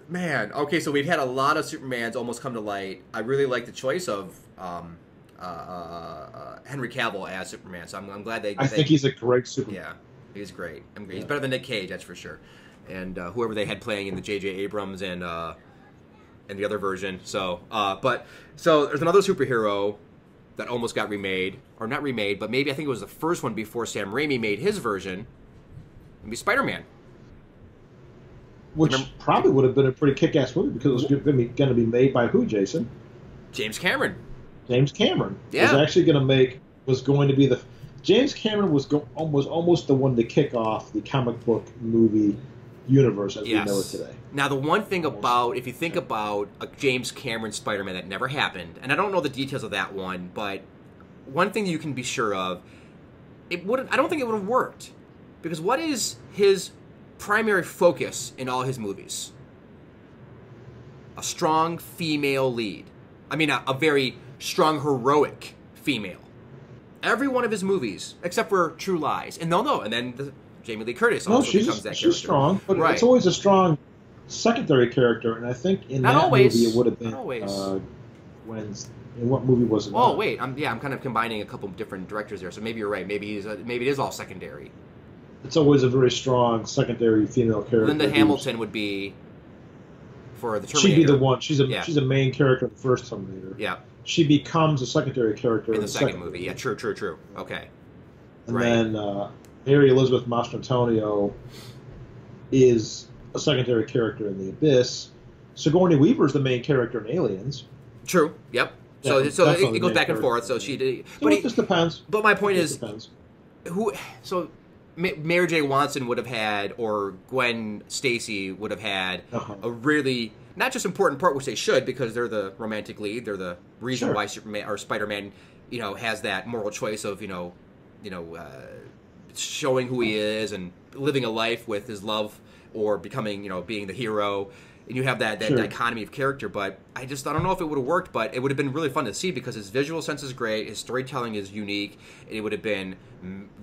Man, okay, so we've had a lot of Supermans almost come to light. I really like the choice of Henry Cavill as Superman, so I'm glad they. I think he's a great Superman. Yeah, he's great. He's better than Nick Cage, that's for sure. And whoever they had playing in the J.J. Abrams and the other version. So, so there's another superhero that almost got remade, or not remade, but maybe I think it was the first one before Sam Raimi made his version. It'd be Spider-Man. Which probably would have been a pretty kick-ass movie because it was going to be made by who, Jason? James Cameron. James Cameron Yeah. was actually going to be James Cameron was almost the one to kick off the comic book movie universe as we know it today. Now, the one thing about, if you think about a James Cameron Spider-Man that never happened, and I don't know the details of that one, but one thing that you can be sure of, I don't think it would have worked. Because what is his primary focus in all his movies? A strong female lead. I mean, a very strong, heroic female. Every one of his movies, except for True Lies. And and then Jamie Lee Curtis also becomes that character. She's strong, but Right. it's always a strong secondary character, and I think in Not that always. movie it would have been Not always. in what movie was it? Oh, wait. I'm kind of combining a couple of different directors there, so maybe you're right. Maybe it is all secondary. It's always a very strong secondary female character. Linda Hamilton would be for the Terminator. She'd be the one. She's a Yeah. main character in the first Terminator. Yeah, She becomes a secondary character in the second movie. Yeah, true. Okay. And Right. then Mary Elizabeth Mastrantonio is a secondary character in The Abyss. Sigourney Weaver is the main character in Aliens. True. Yep. So Yeah, it definitely goes main back and character. forth. So she did. So But it just depends. But my point It is, just depends. Mary J. Watson would have had, or Gwen Stacy would have had a really not just important part, which they should, because they're the romantic lead. They're the reason Sure. why Superman or Spider-Man, has that moral choice of showing who he is and living a life with his love, or becoming being the hero. And you have that Sure. dichotomy of character, but I don't know if it would have worked, but it would have been really fun to see because his visual sense is great, his storytelling is unique, and it would have been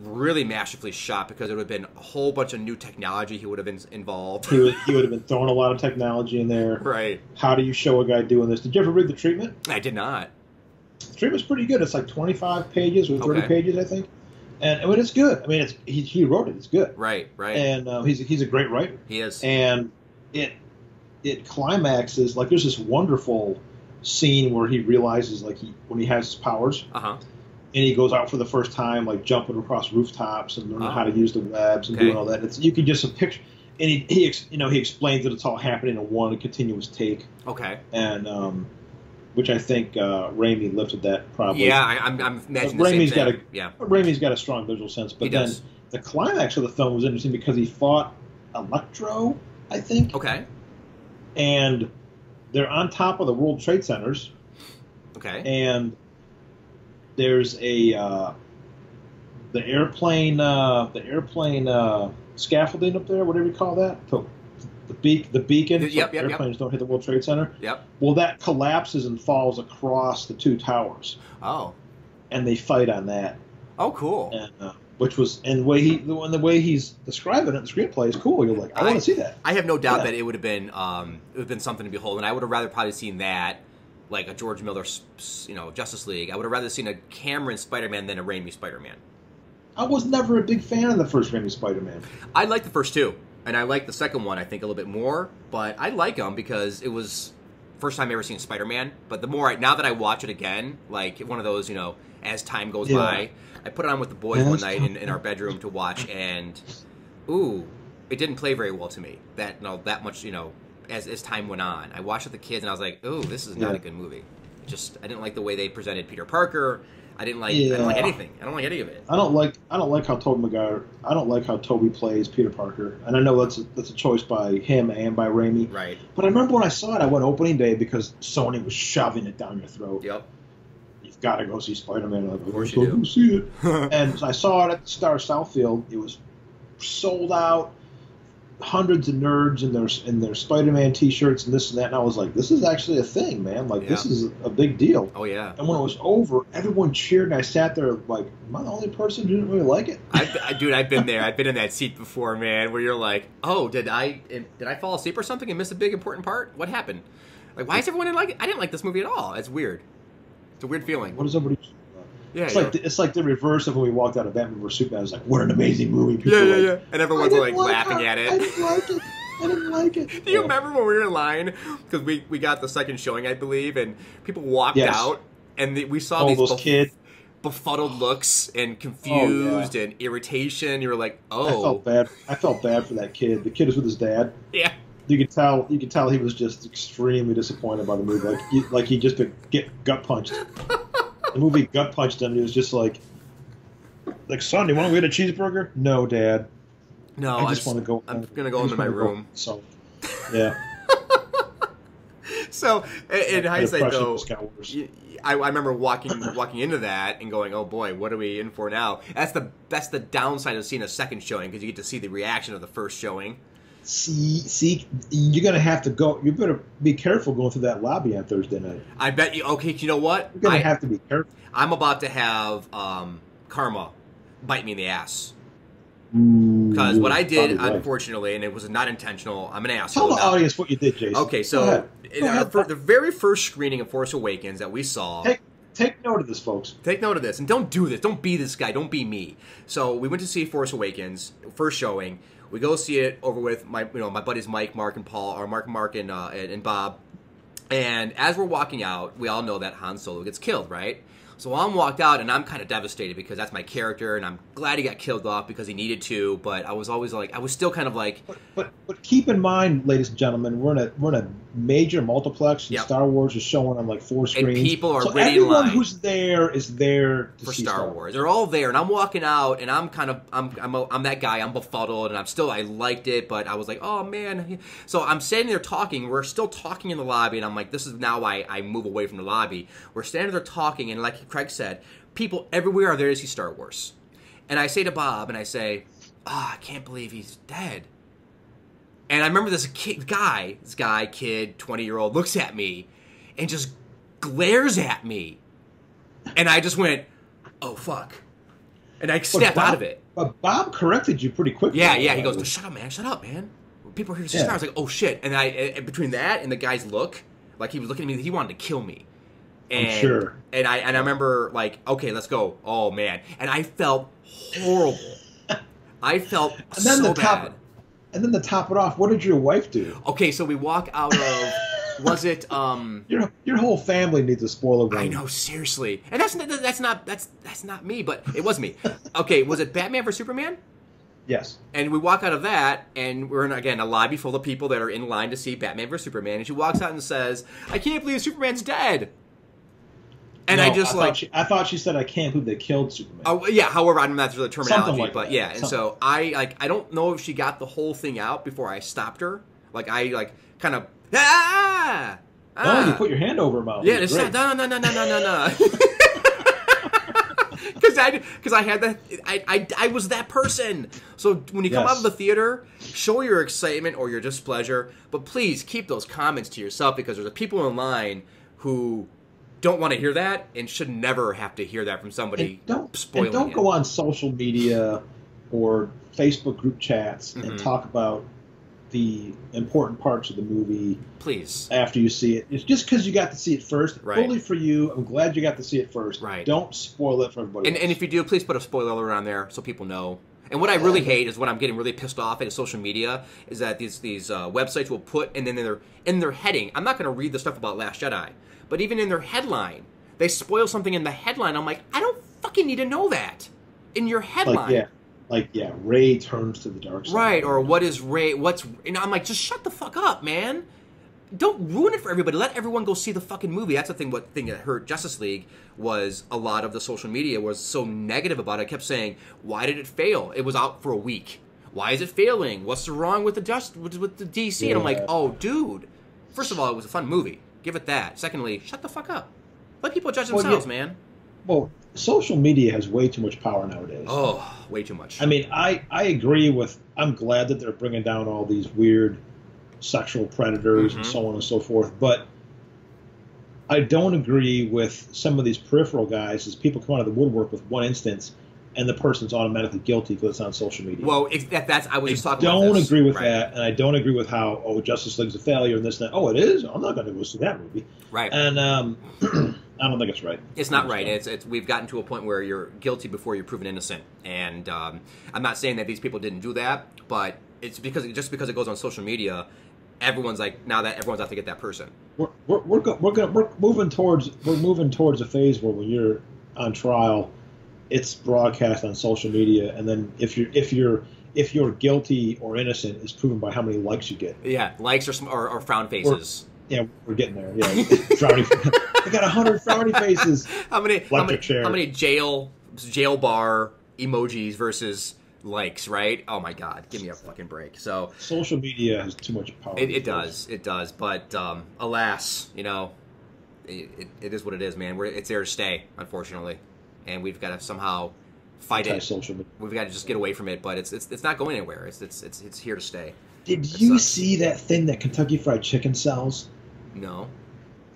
really masterfully shot because it would have been a whole bunch of new technology he would have been involved. He would have been throwing a lot of technology in there. Right. How do you show a guy doing this? Did you ever read The Treatment? I did not. The Treatment's pretty good. It's like 25 pages or 30 Okay. pages, I think. And it's good. I mean, he wrote it. It's good. Right. And he's a great writer. He is. And it climaxes, like there's this wonderful scene where he realizes when he has his powers Uh-huh. and he goes out for the first time, like jumping across rooftops and learning how to use the webs and Okay. doing all that. You can just picture, and he explains that it's all happening in one continuous take, Okay. and which I think Raimi lifted that probably. Yeah, I'm imagining the same Raimi's thing. Yeah. Raimi's got a strong visual sense, but He then does. the climax of the film was interesting because he fought Electro, I think. Okay. And they're on top of the World Trade Centers, Okay. and there's the airplane scaffolding up there, whatever you call that, the beacon. Yep. Airplanes don't hit the World Trade Center. Yep. Well, that collapses and falls across the two towers, Oh. and they fight on that. Oh, cool. And which was, and the way he's describing it, the screenplay is cool. You're like, I want to see that. I have no doubt Yeah. that it would have been something to behold, and I would have rather probably seen that, like a George Miller, Justice League. I would have rather seen a Cameron Spider-Man than a Raimi Spider-Man. I was never a big fan of the first Raimi Spider-Man. I like the first two, and I like the second one, I think, a little bit more, but I like them because it was first time I ever seen Spider-Man, but now that I watch it again, like one of those, as time goes by, I put it on with the boys one night in our bedroom to watch, and ooh, it didn't play very well to me. That much, as time went on. I watched with the kids, and I was like, "Oh, this is not a good movie." I didn't like the way they presented Peter Parker. I didn't like anything. I don't like any of it. I don't like how Tobey Maguire. I don't like how Tobey plays Peter Parker, and I know that's a choice by him and by Raimi. Right. But I remember when I saw it, I went opening day because Sony was shoving it down your throat. Yep. You've got to go see Spider-Man. Of course you do. Go see it. And I saw it at the Star Southfield. It was sold out. Hundreds of nerds in their Spider-Man T-shirts and this and that, and I was like, "This is actually a thing, man! Like, this is a big deal." Oh yeah. And when it was over, everyone cheered, and I sat there like, "Am I the only person who didn't really like it?" Dude, I've been there. I've been in that seat before, man. Where you're like, "Oh, did I fall asleep or something and miss a big important part? What happened? Like, why is everyone like it? I didn't like this movie at all. It's weird. It's a weird feeling." What is everybody? Yeah, it's like the reverse of when we walked out of Batman vs Superman. I was like, "What an amazing movie!" People yeah. And everyone's like laughing at it. I didn't like it. I didn't like it. Do you remember when we were in line? Because we got the second showing, I believe, and people walked out, and we saw these kids. Befuddled looks and confused and irritation. You were like, "Oh." I felt bad for that kid. The kid was with his dad. Yeah. You could tell he was just extremely disappointed by the movie. Like he just get gut punched. The movie gut punched him. He was just like, "Son, do you want to get a cheeseburger?" "No, Dad. No, I just want to go. I'm gonna go into my room." So, yeah. So, in hindsight, though, I remember walking into that and going, "Oh boy, what are we in for now?" That's the downside of seeing a second showing, because you get to see the reaction of the first showing. See, you're gonna have to go. You better be careful going through that lobby on Thursday night. I bet you. Okay, you know what? You're gonna have to be careful. I'm about to have karma bite me in the ass. Because what I did, unfortunately, and it was not intentional, I'm an asshole. Tell the audience what you did, Jason. Okay, so the very first screening of Force Awakens that we saw... Take note of this, folks. Take note of this, and don't do this. Don't be this guy. Don't be me. So we went to see Force Awakens, first showing. We go see it over with my buddies Mike, Mark, and Paul, or Mark, and Bob. And as we're walking out, we all know that Han Solo gets killed, right? So I'm walked out, and I'm kind of devastated because that's my character, and I'm glad he got killed off because he needed to. But I was always like, I was still kind of like. But keep in mind, ladies and gentlemen, we're in a major multiplex, and Star Wars is showing on like 4 screens. And people are so ready in line. Everyone who's there is there for Star Wars. They're all there, and I'm walking out, and I'm that guy. I'm befuddled, and I liked it, but I was like, oh man. So I'm standing there talking. We're still talking in the lobby, and I'm like, this is now why I move away from the lobby. We're standing there talking, and like Craig said, people everywhere are there to see Star Wars. And I say to Bob, and I say, I can't believe he's dead. And I remember this kid, 20-year-old, looks at me and just glares at me. And I just went, oh, fuck. And I snapped out of it. But Bob corrected you pretty quickly. Yeah, he goes, shut up, man. People are here to see Star Wars. I was like, oh, shit. And between that and the guy's look, like he was looking at me, he wanted to kill me. And, I'm sure. And I remember, like, okay, let's go. Oh, man. And I felt horrible. I felt so bad. And then to top it off, what did your wife do? Okay, so we walk out of... Was it... Your whole family needs a spoiler warning. I know, seriously. And that's not me, but it was me. Okay, was it Batman vs Superman? Yes. And we walk out of that, and we're in, again, a lobby full of people that are in line to see Batman vs Superman. And she walks out and says, I can't believe Superman's dead. And I thought she said, I can't believe they killed Superman. Oh, yeah, however, I don't know if that's the terminology, like but that. yeah. And so I don't know if she got the whole thing out before I stopped her. Like, I, kind of, No, you put your hand over her mouth. Yeah, it's not, no. Because I had that, I was that person. So when you come out of the theater, show your excitement or your displeasure, but please keep those comments to yourself, because there's people in line who don't want to hear that and should never have to hear that from somebody spoiling it. Don't go on social media or Facebook group chats and talk about the important parts of the movie. Please. After you see it. It's just because you got to see it first. Right. Fully for you. I'm glad you got to see it first. Right. Don't spoil it for everybody else. And if you do, please put a spoiler alert on there so people know. And what I really hate is when I'm getting really pissed off at social media is that these websites will put, and then in their heading, I'm not going to read the stuff about Last Jedi, but even in their headline, they spoil something in the headline. I'm like, I don't fucking need to know that in your headline. like, yeah, Rey turns to the dark side. Right, or what is Rey? I'm like, just shut the fuck up, man. Don't ruin it for everybody. Let everyone go see the fucking movie. That's the thing. What thing that hurt Justice League was a lot of the social media was so negative about it. I kept saying, "Why did it fail? It was out for a week. Why is it failing? What's wrong with the DC?" Yeah. And I'm like, "Oh, dude. First of all, it was a fun movie. Give it that. Secondly, shut the fuck up. Let people judge themselves, man." Well, social media has way too much power nowadays. Oh, way too much. I mean, I agree with. I'm glad that they're bringing down all these weird sexual predators and so on and so forth, but I don't agree with some of these peripheral guys as people come out of the woodwork with one instance and the person's automatically guilty because it's on social media. Well, I was just talking about don't this. agree with Right. that, and I don't agree with how, Justice League's a failure and this and that. Oh, it is? I'm not going to go see that movie. Right. And I don't think it's right. It's not right. It's we've gotten to a point where you're guilty before you're proven innocent, and I'm not saying that these people didn't do that, but it's because it goes on social media, everyone's like, now that everyone's out to get that person. We're moving towards a phase where when you're on trial, it's broadcast on social media, and then if you're guilty or innocent is proven by how many likes you get. Yeah, likes or frown faces. We're getting there. Yeah, frowny. I got 100 frowny faces. How many jail bar emojis versus likes, right? Oh my god, give me a fucking break. So social media has too much power. It does. But alas, it is what it is, man. It's there to stay, unfortunately, and we've got to somehow fight it. We've got to just get away from it, but it's not going anywhere. It's here to stay. Did you see that thing that Kentucky Fried Chicken sells? No.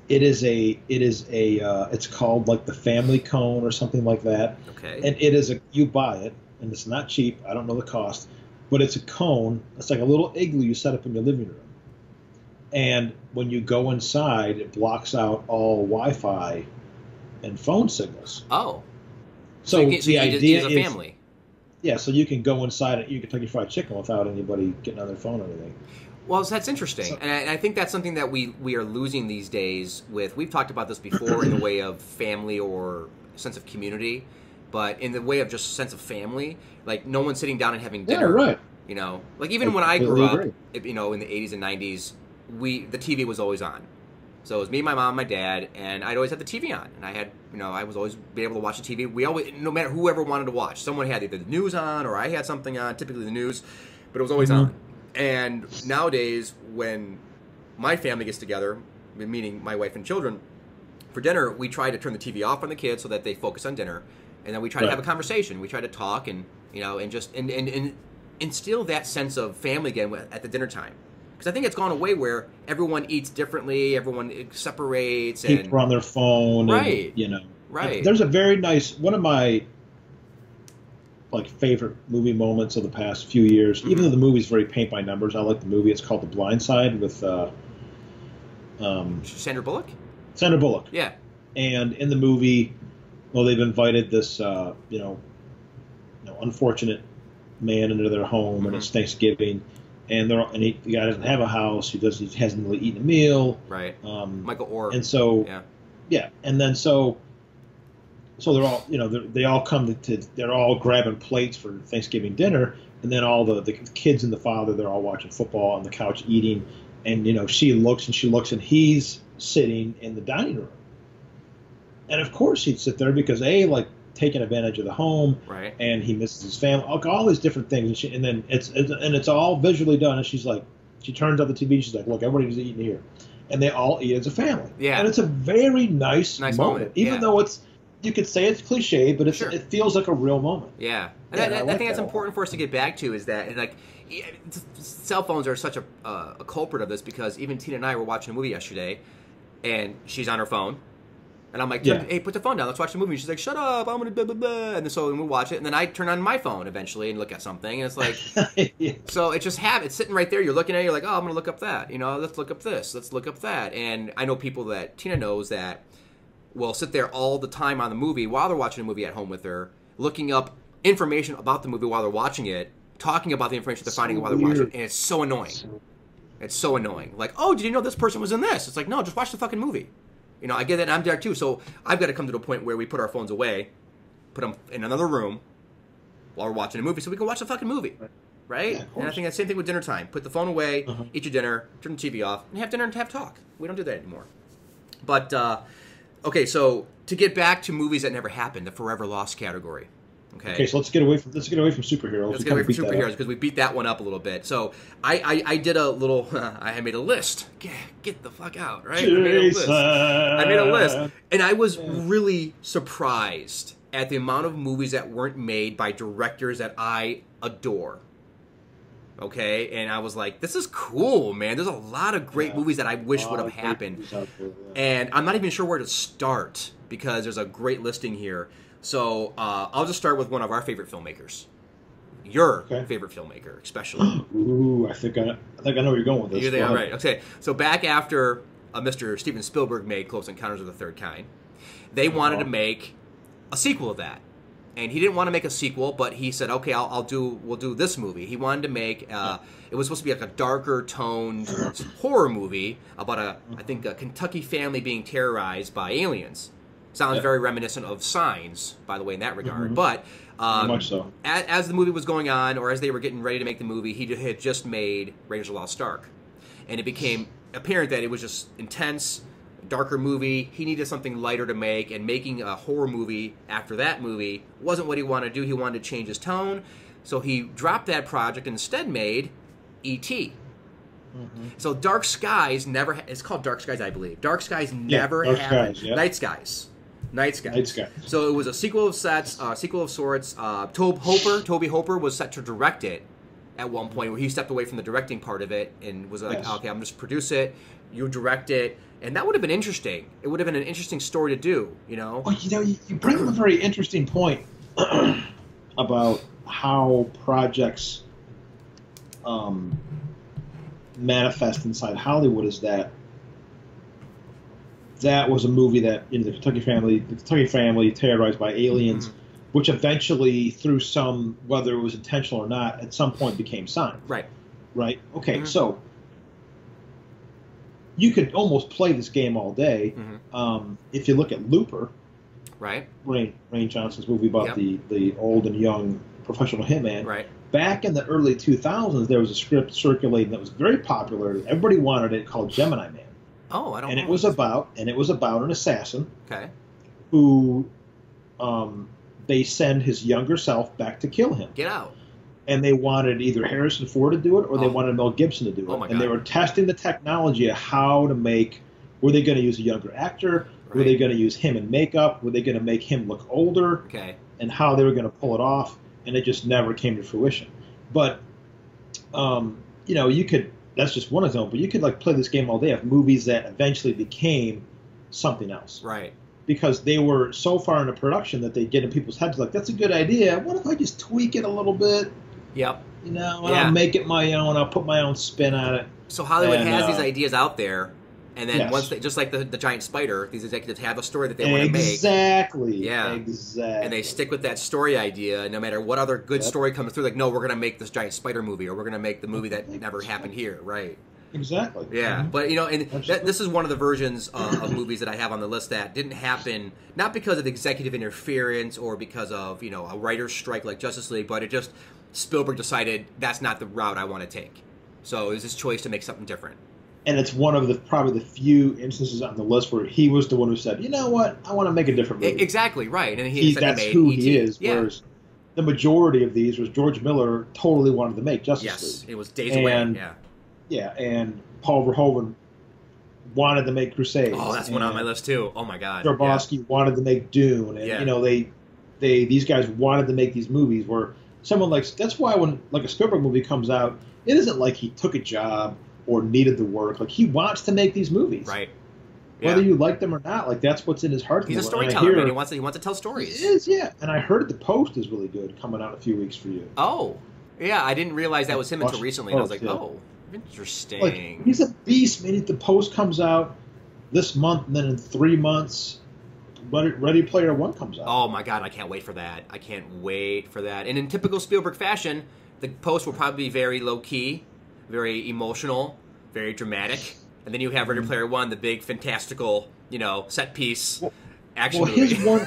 It's called like the Family Cone or something like that. Okay. And you buy it, and it's not cheap. I don't know the cost, but it's a cone. It's like a little igloo you set up in your living room. And when you go inside, it blocks out all Wi-Fi and phone signals. Oh. So the idea is a family. Yeah, so you can go inside and eat Kentucky Fried Chicken without anybody getting on their phone or anything. Well, that's interesting, and I think that's something that we are losing these days. We've talked about this before in the way of family or sense of community, but in the way of just sense of family, like no one's sitting down and having dinner. Yeah, right. Like even when I grew up, in the 80s and 90s, the TV was always on. So it was me, my mom, my dad, and I'd always have the TV on, and I had, I was always be able to watch the TV. We always, no matter whoever wanted to watch, someone had either the news on or I had something on, typically the news, but it was always on. And nowadays, when my family gets together, meaning my wife and children, for dinner, we try to turn the TV off on the kids so that they focus on dinner, and then we try to have a conversation. We try to talk and and just and instill that sense of family again at the dinner time. Because I think it's gone away where everyone eats differently, everyone separates, and people are on their phone, right? And, right. There's a very nice one of my favorite movie moments of the past few years. Even though the movie's very paint by numbers, I like the movie. It's called The Blind Side with Sandra Bullock. Sandra Bullock. Yeah. And in the movie, they've invited this unfortunate man into their home, and it's Thanksgiving. And the guy doesn't have a house. He hasn't really eaten a meal. Right. Michael Orr. And so, and then so they're all, they all come they're all grabbing plates for Thanksgiving dinner, and then all the kids and the father, they're all watching football on the couch eating, and she looks, and he's sitting in the dining room, and of course he'd sit there because taking advantage of the home, right? And he misses his family, all these different things, and then it's all visually done. And she's like, she turns on the TV, and she's like, look, everybody's eating here, and they all eat as a family. Yeah, and it's a very nice moment, even though you could say it's cliche, but it feels like a real moment. Yeah, and I think that's important for us to get back to is that, and cell phones are such a culprit of this, because even Tina and I were watching a movie yesterday, and she's on her phone. And I'm like, hey, put the phone down. Let's watch the movie. And she's like, shut up. I'm going to blah, blah, blah. And so we watch it. And then I turn on my phone eventually and look at something. And it's like, so it's sitting right there. You're looking at it. You're like, oh, I'm going to look up that. Let's look up this. Let's look up that. And I know people that Tina knows that will sit there all the time on the movie while they're watching a movie at home with her, looking up information about the movie while they're watching it, talking about the information they're finding while they're watching it. And it's so annoying. It's so annoying. Like, oh, did you know this person was in this? It's like, no, just watch the fucking movie. I get that, and I'm there too. So I've got to come to the point where we put our phones away, put them in another room, while we're watching a movie, so we can watch a fucking movie, right? Yeah, of and I course. think that's the same thing with dinner time. Put the phone away, eat your dinner, turn the TV off, and have dinner and have talk. We don't do that anymore. But okay, so to get back to movies that never happened, the forever lost category. Okay, so let's get away from superheroes. Let's get away from superheroes because we beat that one up a little bit. So I did a little. I made a list. Get the fuck out, right? I made a list, and I was really surprised at the amount of movies that weren't made by directors that I adore. Okay, and I was like, this is cool, man. There's a lot of great movies that I wish would have happened. And I'm not even sure where to start because there's a great listing here. So I'll just start with one of our favorite filmmakers. Your favorite filmmaker, especially. Ooh, I think I know where you're going with this. You're there, right. Okay, so back after Mr. Steven Spielberg made Close Encounters of the Third Kind, they wanted to make a sequel of that. And he didn't want to make a sequel, but he said, "Okay, we'll do this movie." He wanted to make it was supposed to be like a darker toned horror movie about a Kentucky family being terrorized by aliens. Sounds very reminiscent of Signs, by the way, in that regard. But much so. As the movie was going on, or as they were getting ready to make the movie, he had just made Raiders of the Lost Ark, and it became apparent that it was just intense. Darker movie. He needed something lighter to make, and making a horror movie after that movie wasn't what he wanted to do. He wanted to change his tone, so he dropped that project and instead made E.T. So Dark Skies never. It's called Dark Skies, I believe. Dark Skies never happened. Night Skies. So it was a sequel of sorts. Toby Hooper was set to direct it at one point, where he stepped away from the directing part of it and was like, "Okay, I'm just produce it. You direct it." And that would have been interesting. It would have been an interesting story to do, you know? Well, you bring up a very interesting point about how projects manifest inside Hollywood is that was a movie that, the Kentucky family terrorized by aliens, which eventually, through some, whether it was intentional or not, at some point became Signs. Right? Okay, so you could almost play this game all day. If you look at Looper, Rain Johnson's movie about the old and young professional hitman. Back in the early 2000s, there was a script circulating that was very popular. Everybody wanted it, called Gemini Man. Oh, I don't know. And it was about an assassin. Okay. Who they send his younger self back to kill him. Get out. And they wanted either Harrison Ford to do it or they wanted Mel Gibson to do it. Oh my God. And they were testing the technology of how to make, were they going to use a younger actor? Were they going to use him in makeup? Were they going to make him look older? Okay. And how they were going to pull it off. And it just never came to fruition. But, you could, that's just one example, but you could play this game all day of movies that eventually became something else. Right. Because they were so far into production that they get in people's heads like, that's a good idea. What if I just tweak it a little bit? Yep. And I'll make it my own. I'll put my own spin on it. So Hollywood has these ideas out there, and then once they, just like the giant spider, these executives have a story that they want to make. Exactly. Yeah. Exactly. And they stick with that story idea, no matter what other good story comes through. Like, no, we're going to make this giant spider movie, or we're going to make the movie that never happened here. Right. Exactly. Yeah, but this is one of the versions of movies that I have on the list that didn't happen, not because of executive interference or because of a writer's strike like Justice League, but it just Spielberg decided that's not the route I want to take. So it was his choice to make something different. And it's one of probably the few instances on the list where he was the one who said, "You know what? I want to make a different movie." Exactly right, and that's he made who E.T. he is. Yeah. Whereas the majority of these was George Miller totally wanted to make Justice League. Yes, it was days away. Yeah, and Paul Verhoeven wanted to make Crusade. Oh, that's one on my list too. Oh my God. Grabowski wanted to make Dune, and these guys wanted to make these movies where someone that's why when a Spielberg movie comes out, it isn't like he took a job or needed the work. Like, he wants to make these movies. Right. Whether you like them or not, that's what's in his heart. He's a storyteller, man. He wants to tell stories. He is, yeah. And I heard The Post is really good, coming out in a few weeks for you. Oh. Yeah, I didn't realize that was him until recently. And I was like, oh, interesting. He's a beast, man. The Post comes out this month, and then in 3 months, Ready Player One comes out. Oh my God, I can't wait for that. And in typical Spielberg fashion, the Post will probably be very low-key, very emotional, very dramatic. And then you have Ready Player One, the big, fantastical, set piece action movie.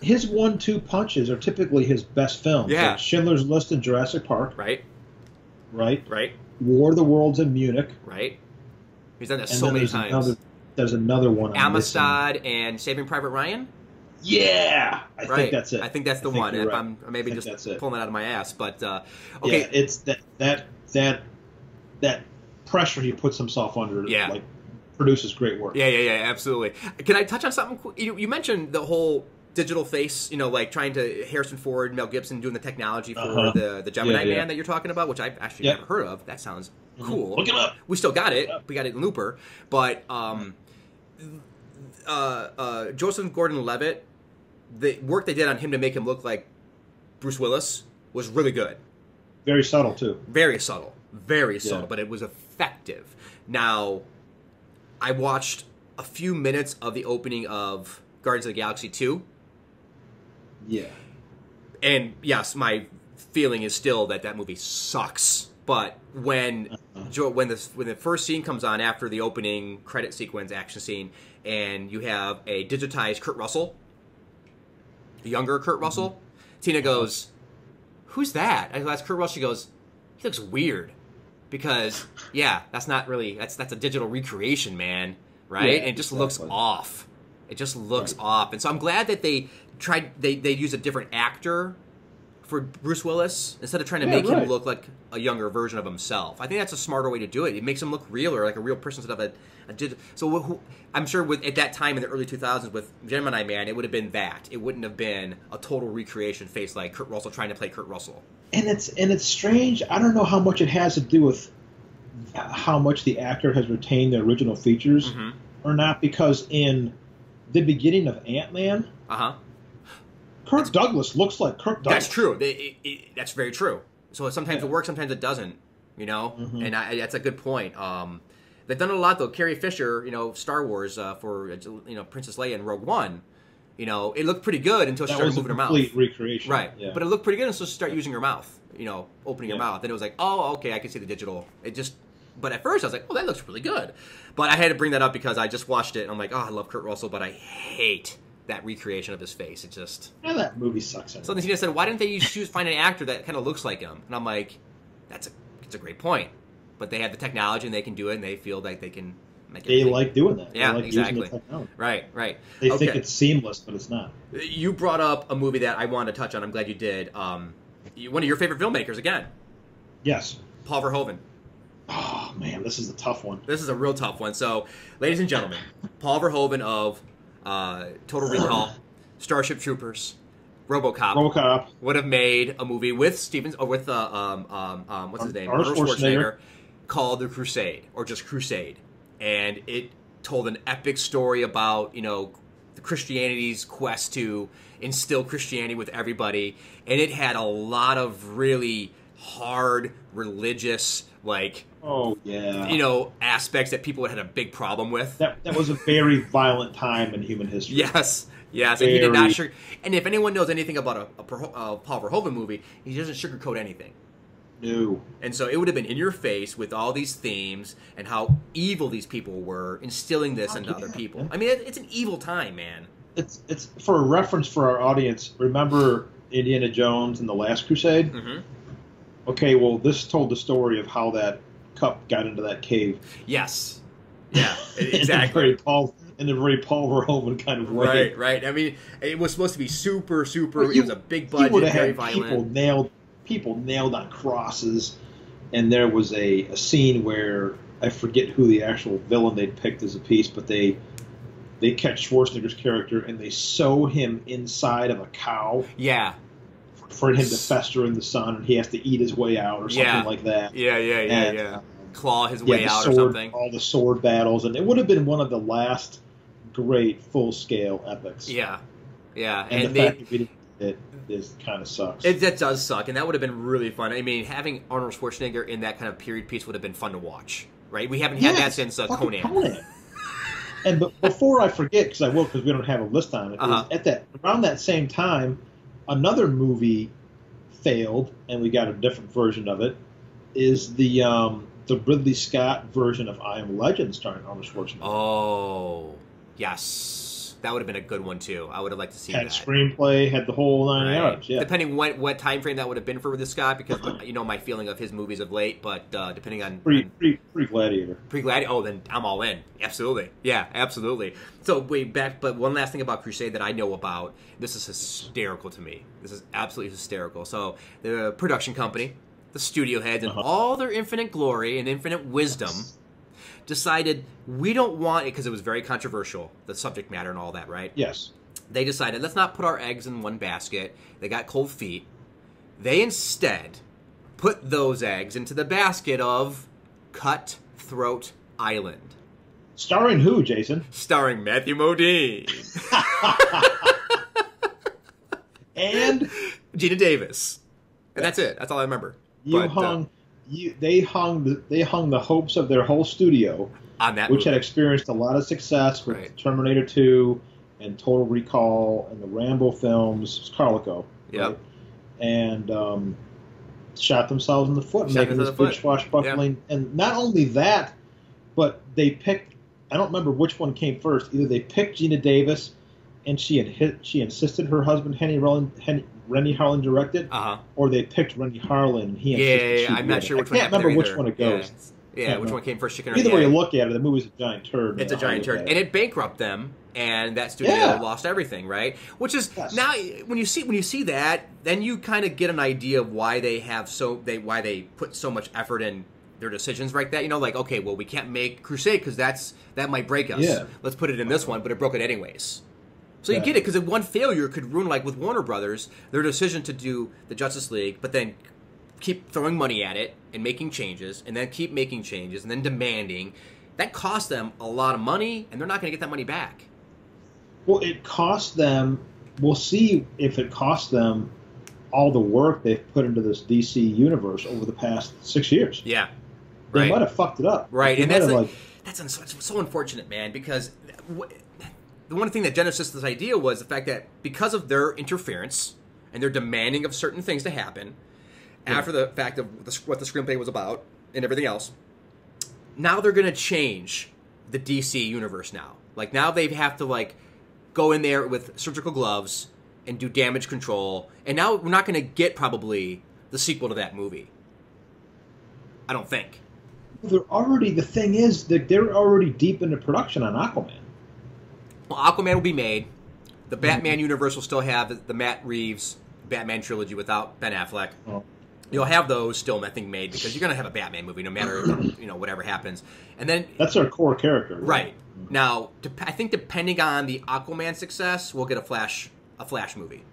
his 1-2 punches are typically his best films. Yeah. Like Schindler's List and Jurassic Park. Right. Right. Right. War of the Worlds in Munich. Right. He's done that And so then many there's times. There's another one. I'm missing. Amistad and Saving Private Ryan. Yeah, I Right. think that's it. I think that's the one. you're If right. I'm maybe that's just it. pulling it out of my ass, but okay. Yeah, it's that pressure he puts himself under. Yeah. Like produces great work. Yeah, absolutely. Can I touch on something? You mentioned the whole digital face, like trying to Harrison Ford, Mel Gibson doing the technology for the Gemini Yeah. Man that you're talking about, which I've actually never heard of. That sounds cool. Look it up. We still got it. We got it in Looper, but Joseph Gordon-Levitt, the work they did on him to make him look like Bruce Willis was really good. Very subtle too. Very subtle, but it was effective. Now, I watched a few minutes of the opening of Guardians of the Galaxy 2. Yeah. And yes, my feeling is still that movie sucks. But when the first scene comes on after the opening credit sequence action scene, and you have a digitized Kurt Russell, the younger Kurt Russell, Tina goes, "Who's that?" I asked Kurt Russell. She goes, "He looks weird." Because that's not really that's a digital recreation, man, right? Yeah, and it just looks off. It just looks off. And so I'm glad that they used a different actor for Bruce Willis instead of trying to make him look like a younger version of himself. I think that's a smarter way to do it. It makes him look realer, like a real person instead of a digital. So I'm sure at that time in the early 2000s with Gemini Man, it would have been that. It wouldn't have been a total recreation face like Kurt Russell trying to play Kurt Russell. And it's strange. I don't know how much it has to do with how much the actor has retained the original features or not, because in the beginning of Ant-Man, Kirk Douglas looks like Kirk Douglas. That's true. That's very true. So sometimes it works, sometimes it doesn't. And that's a good point. They've done it a lot though. Carrie Fisher, Star Wars for Princess Leia in Rogue One. It looked pretty good until she started moving her mouth. Complete recreation, right? Yeah. But it looked pretty good until she started using her mouth. Opening her mouth. Then it was like, oh, okay, I can see the digital. But at first I was like, oh, that looks really good. But I had to bring that up because I just watched it and I'm like, oh, I love Kurt Russell, but I hate that recreation of his face. It just that movie sucks. So then Tina said, why didn't they find an actor that kind of looks like him? And I'm like, it's a great point. But they have the technology and they can do it, and they feel like they can make it. They like doing that. Yeah, they like exactly. using the technology. Right. They think it's seamless, but it's not. You brought up a movie that I wanted to touch on. I'm glad you did. One of your favorite filmmakers again. Yes. Paul Verhoeven. Oh man, this is a tough one. This is a real tough one. So, ladies and gentlemen, Paul Verhoeven of Total Recall, Starship Troopers, RoboCop would have made a movie with what's his name, Arnold Schwarzenegger, called The Crusade, or just Crusade, and it told an epic story about the Christianity's quest to instill Christianity with everybody, and it had a lot of really hard religious aspects that people had a big problem with. That was a very violent time in human history. Yes, and he did not and if anyone knows anything about a Paul Verhoeven movie, he doesn't sugarcoat anything. No. And so it would have been in your face with all these themes and how evil these people were, instilling this into other people. I mean, it's an evil time, man. It's for a reference for our audience. Remember Indiana Jones and the Last Crusade? Mm-hmm. Okay, well, this told the story of how that cup got into that cave. Yes. Yeah, exactly. in a very Paul Verhoeven kind of way. Right. I mean, it was supposed to be super. It was a big budget, very violent. People nailed on crosses, and there was a scene where I forget who the actual villain they'd picked as a piece, but they catch Schwarzenegger's character and they sew him inside of a cow. Yeah. For him to fester in the sun, and he has to eat his way out or something like that. Yeah. Claw his way out sword, or something. All the sword battles, and it would have been one of the last great full-scale epics. Yeah. And the fact that we didn't get it kind of sucks. That does suck, and that would have been really fun. I mean, having Arnold Schwarzenegger in that kind of period piece would have been fun to watch, right? We haven't had that since Conan. And before I forget, because I will, because we don't have a list on it, was around that same time, another movie failed, and we got a different version of it, is the Ridley Scott version of I Am Legend starring Arnold Schwarzenegger. Oh, yes. That would have been a good one too. I would have liked to see Had that. screenplay, had the whole 9 yards. Yeah. Depending what time frame that would have been for Ridley Scott, because my feeling of his movies of late. But depending on Pre Gladiator. Pre-Gladiator. Oh, then I'm all in. Absolutely. Yeah, absolutely. So but one last thing about Crusade that I know about. This is hysterical to me. This is absolutely hysterical. So the production company, the studio heads, and all their infinite glory and infinite wisdom decided we don't want it, because it was very controversial, the subject matter and all that, right? Yes. They decided, let's not put our eggs in one basket. They got cold feet. They instead put those eggs into the basket of Cutthroat Island. Starring who, Jason? Starring Matthew Modine. And Gina Davis. And that's it. That's all I remember. They hung the hopes of their whole studio on that which movie. had experienced a lot of success with Terminator 2 and Total Recall and the Rambo films, Carlico. Yep. Right? And shot themselves in the foot, making this big swashbuckling. Yep. And not only that, but they picked, I don't remember which one came first. Either they picked Gina Davis and she insisted her husband, Rennie Harlin directed, or they picked Rennie Harlin and he insisted I'm not sure which one. I can't remember which one it goes. Yeah, which one came first, chicken or egg? Either way you look at it, the movie's a giant turd. It's a giant turd, and it bankrupted them, and that studio lost everything, right? Which is now when you see that, then you kind of get an idea of why they why they put so much effort in their decisions like that. Like, okay, well, we can't make Crusade because that might break us. Yeah. Let's put it in this one, but it broke it anyways. So you get it, because one failure could ruin, like with Warner Brothers, their decision to do the Justice League, but then keep throwing money at it and making changes, and then keep making changes, and then demanding. That cost them a lot of money, and they're not going to get that money back. Well, it cost them. We'll see if it cost them all the work they've put into this DC universe over the past 6 years. Yeah. They might have fucked it up. Right, and that's so unfortunate, man, because the one thing that genesis this idea was the fact that because of their interference and their demanding of certain things to happen, after the fact of what the screenplay was about and everything else, now they're going to change the DC universe now. Like, now they have to, like, go in there with surgical gloves and do damage control, and now we're not going to get, probably, the sequel to that movie. I don't think. The thing is that they're already deep into production on Aquaman. Well, Aquaman will be made. The Batman universe will still have the Matt Reeves Batman trilogy without Ben Affleck. Oh. You'll have those still, I think, made, because you're going to have a Batman movie no matter whatever happens. And then that's our core character, right? Now, I think depending on the Aquaman success, we'll get a Flash movie,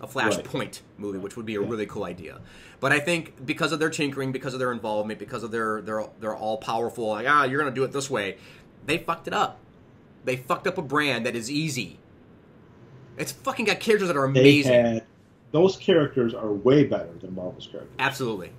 a Flashpoint movie, which would be a really cool idea. But I think because of their tinkering, because of their involvement, because of they're all powerful, like, you're going to do it this way, they fucked it up. They fucked up a brand that is easy. It's fucking got characters that are amazing. Those characters are way better than Marvel's characters. Absolutely.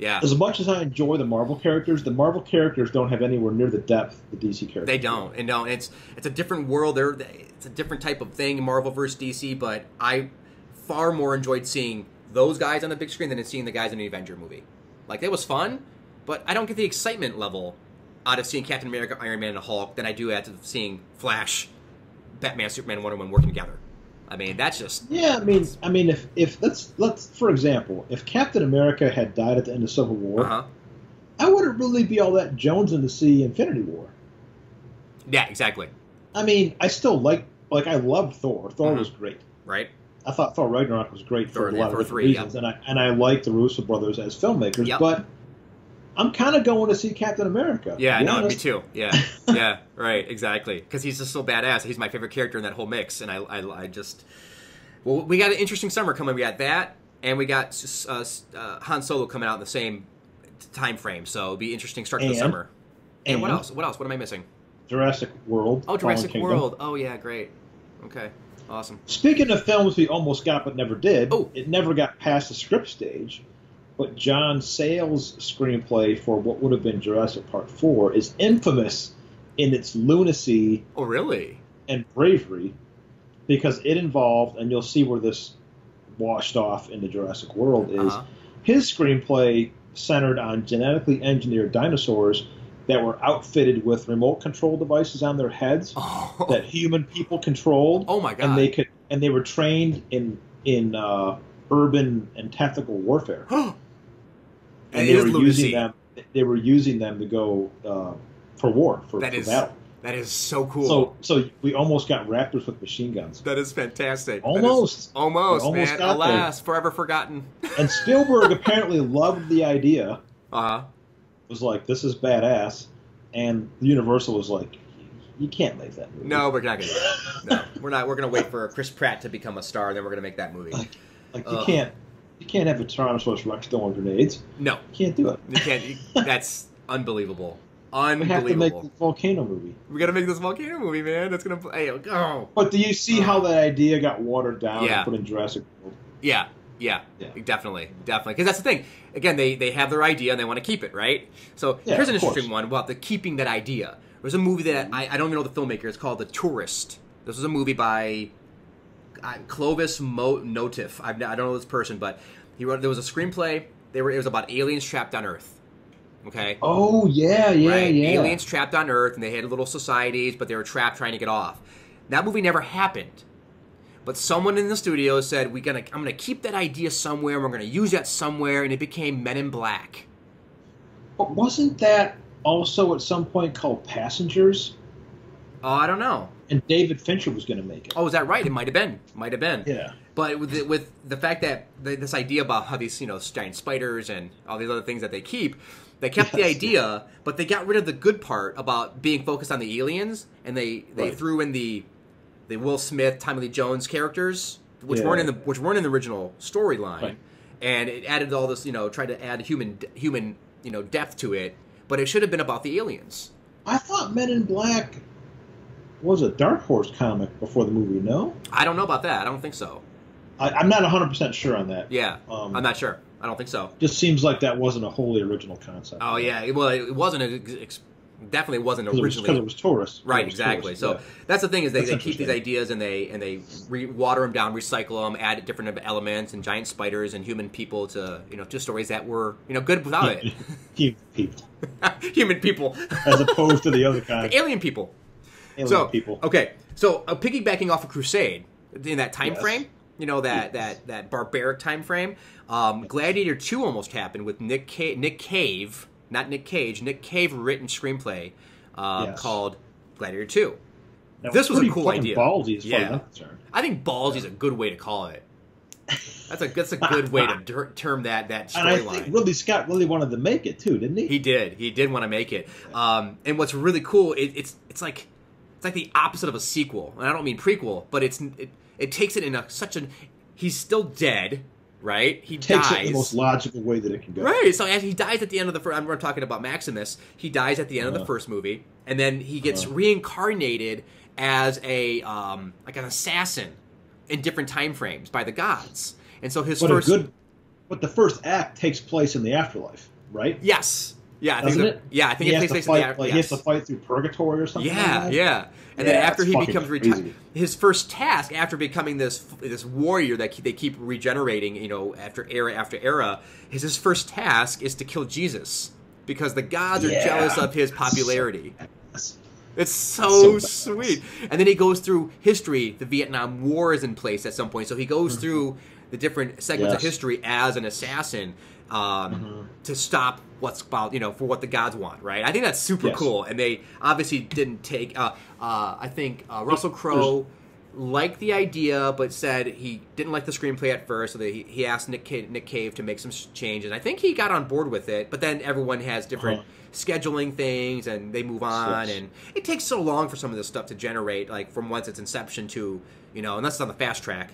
Yeah. As much as I enjoy the Marvel characters don't have anywhere near the depth the DC characters. They don't. And no, it's a different world. It's a different type of thing, Marvel versus DC, but I far more enjoyed seeing those guys on the big screen than seeing the guys in the Avenger movie. Like, it was fun, but I don't get the excitement level out of seeing Captain America, Iron Man, and Hulk than I do out of seeing Flash, Batman, Superman, and Wonder Woman working together. I mean, that's just... Yeah, I mean, if let's for example, if Captain America had died at the end of Civil War, I wouldn't really be all that jonesing to see Infinity War. Yeah, exactly. I mean, I still I loved Thor. Thor was great. Right. I thought Thor Ragnarok was great for a lot of different reasons, and I like the Russo brothers as filmmakers, but I'm kind of going to see Captain America. Yeah, no, me too. Yeah, yeah, right, exactly. Because he's just so badass. He's my favorite character in that whole mix, and I just... Well, we got an interesting summer coming. We got that, and we got Han Solo coming out in the same time frame, so it'll be interesting start to the summer. And what else? What am I missing? Jurassic World. Oh, Jurassic World. Oh, yeah, great. Okay, awesome. Speaking of films we almost got but never did, it never got past the script stage. But John Sayles' screenplay for what would have been Jurassic Park 4 is infamous in its lunacy. Oh, really? And bravery, because it involved, and you'll see where this washed off in the Jurassic World, is his screenplay centered on genetically engineered dinosaurs that were outfitted with remote control devices on their heads that human people controlled. Oh my God! And they were trained in urban and tactical warfare. And they were using them to go for war for battle. That is so cool. So we almost got Raptors with machine guns. That is fantastic. Almost, man. Alas, forever forgotten. And Spielberg apparently loved the idea. Uh-huh. Was like, this is badass, and Universal was like, you can't make that movie. No, we're not gonna do that. No, we're not. We're gonna wait for Chris Pratt to become a star, and then we're gonna make that movie. Like you can't have a Tyrannosaurus Rex throwing grenades. No, you can't do it. You can't. That's unbelievable. We have to make the volcano movie. We got to make this volcano movie, man. That's gonna. Hey, oh. But do you see how that idea got watered down and put in Jurassic World? Yeah, definitely. Because that's the thing. Again, they have their idea and they want to keep it, right? So here's an interesting one about the keeping that idea. There's a movie that I don't even know the filmmaker. It's called The Tourist. This was a movie by Clovis Motif. I don't know this person, but he wrote. There was a screenplay. It was about aliens trapped on Earth. Okay. Oh yeah. Aliens trapped on Earth, and they had little societies, but they were trapped trying to get off. That movie never happened. But someone in the studio said, I'm gonna keep that idea somewhere, and we're gonna use that somewhere, and it became Men in Black. But wasn't that also at some point called Passengers? Oh, I don't know. And David Fincher was gonna make it. Oh, is that right? It might have been. Yeah. But with the fact that this idea about how these giant spiders and all these other things that they keep, they kept the idea, but they got rid of the good part about being focused on the aliens, and they threw in the Will Smith, Tommy Lee Jones characters, which weren't in the original storyline, and it added all this, tried to add human depth to it, but it should have been about the aliens. I thought Men in Black was a Dark Horse comic before the movie. No, I don't know about that. I don't think so. I'm not 100% sure on that. Yeah, I'm not sure. I don't think so. Just seems like that wasn't a wholly original concept. Oh yeah, well it wasn't. Definitely wasn't originally because it was tourists. Right, exactly. So that's the thing is they keep these ideas and they water them down, recycle them, add different elements and giant spiders and human people to just stories that were good without it. Human people. Human people, as opposed to the other kind. Alien people. People. Okay, so piggybacking off of Crusade in that time frame. That barbaric time frame. Gladiator 2 almost happened with Nick Cave, not Nick Cage. Nick Cave written screenplay called Gladiator 2. This was a cool idea. Ballsy as far as I'm concerned. I think ballsy is a good way to call it. That's a good way to term that storyline. And I think Ridley Scott really wanted to make it too, didn't he? He did. He did want to make it. And what's really cool, it's like the opposite of a sequel. And I don't mean prequel, but it takes it in he's still dead, right? He takes dies. It in the most logical way that it can go. Right. So as he dies at the end of the first, we're talking about Maximus. He dies at the end of the first movie, and then he gets reincarnated as an assassin in different time frames by the gods. And so but the first act takes place in the afterlife, right? Yes. Yeah, I think it takes place in the afterlife. He has to fight through purgatory or something. Yeah. And then after he becomes retired, his first task after becoming this warrior that they keep regenerating, after era, his first task is to kill Jesus because the gods are jealous of his popularity. It's so sweet. And then he goes through history. The Vietnam War is in place at some point, so he goes through the different segments of history as an assassin to stop for what the gods want, right? I think that's super cool. And they obviously didn't take. I think Russell Crowe liked the idea, but said he didn't like the screenplay at first, so that he asked Nick Cave to make some changes. I think he got on board with it, but then everyone has different scheduling things, and they move on, and it takes so long for some of this stuff to generate, like from once its inception to unless it's on the fast track.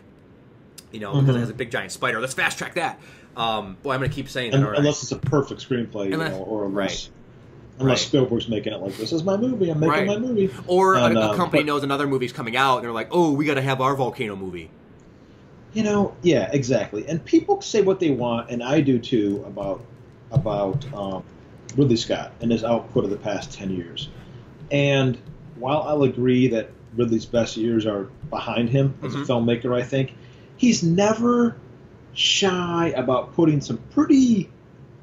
Because it has a big giant spider. Let's fast track that. Boy, I'm going to keep saying that. Unless it's a perfect screenplay, or unless Spielberg's making it like, this is my movie, I'm making my movie. Or a company knows another movie's coming out, and they're like, oh, we got to have our volcano movie. Yeah, exactly. And people say what they want, and I do too, about Ridley Scott and his output of the past 10 years. And while I'll agree that Ridley's best years are behind him as a filmmaker, I think, he's never shy about putting some pretty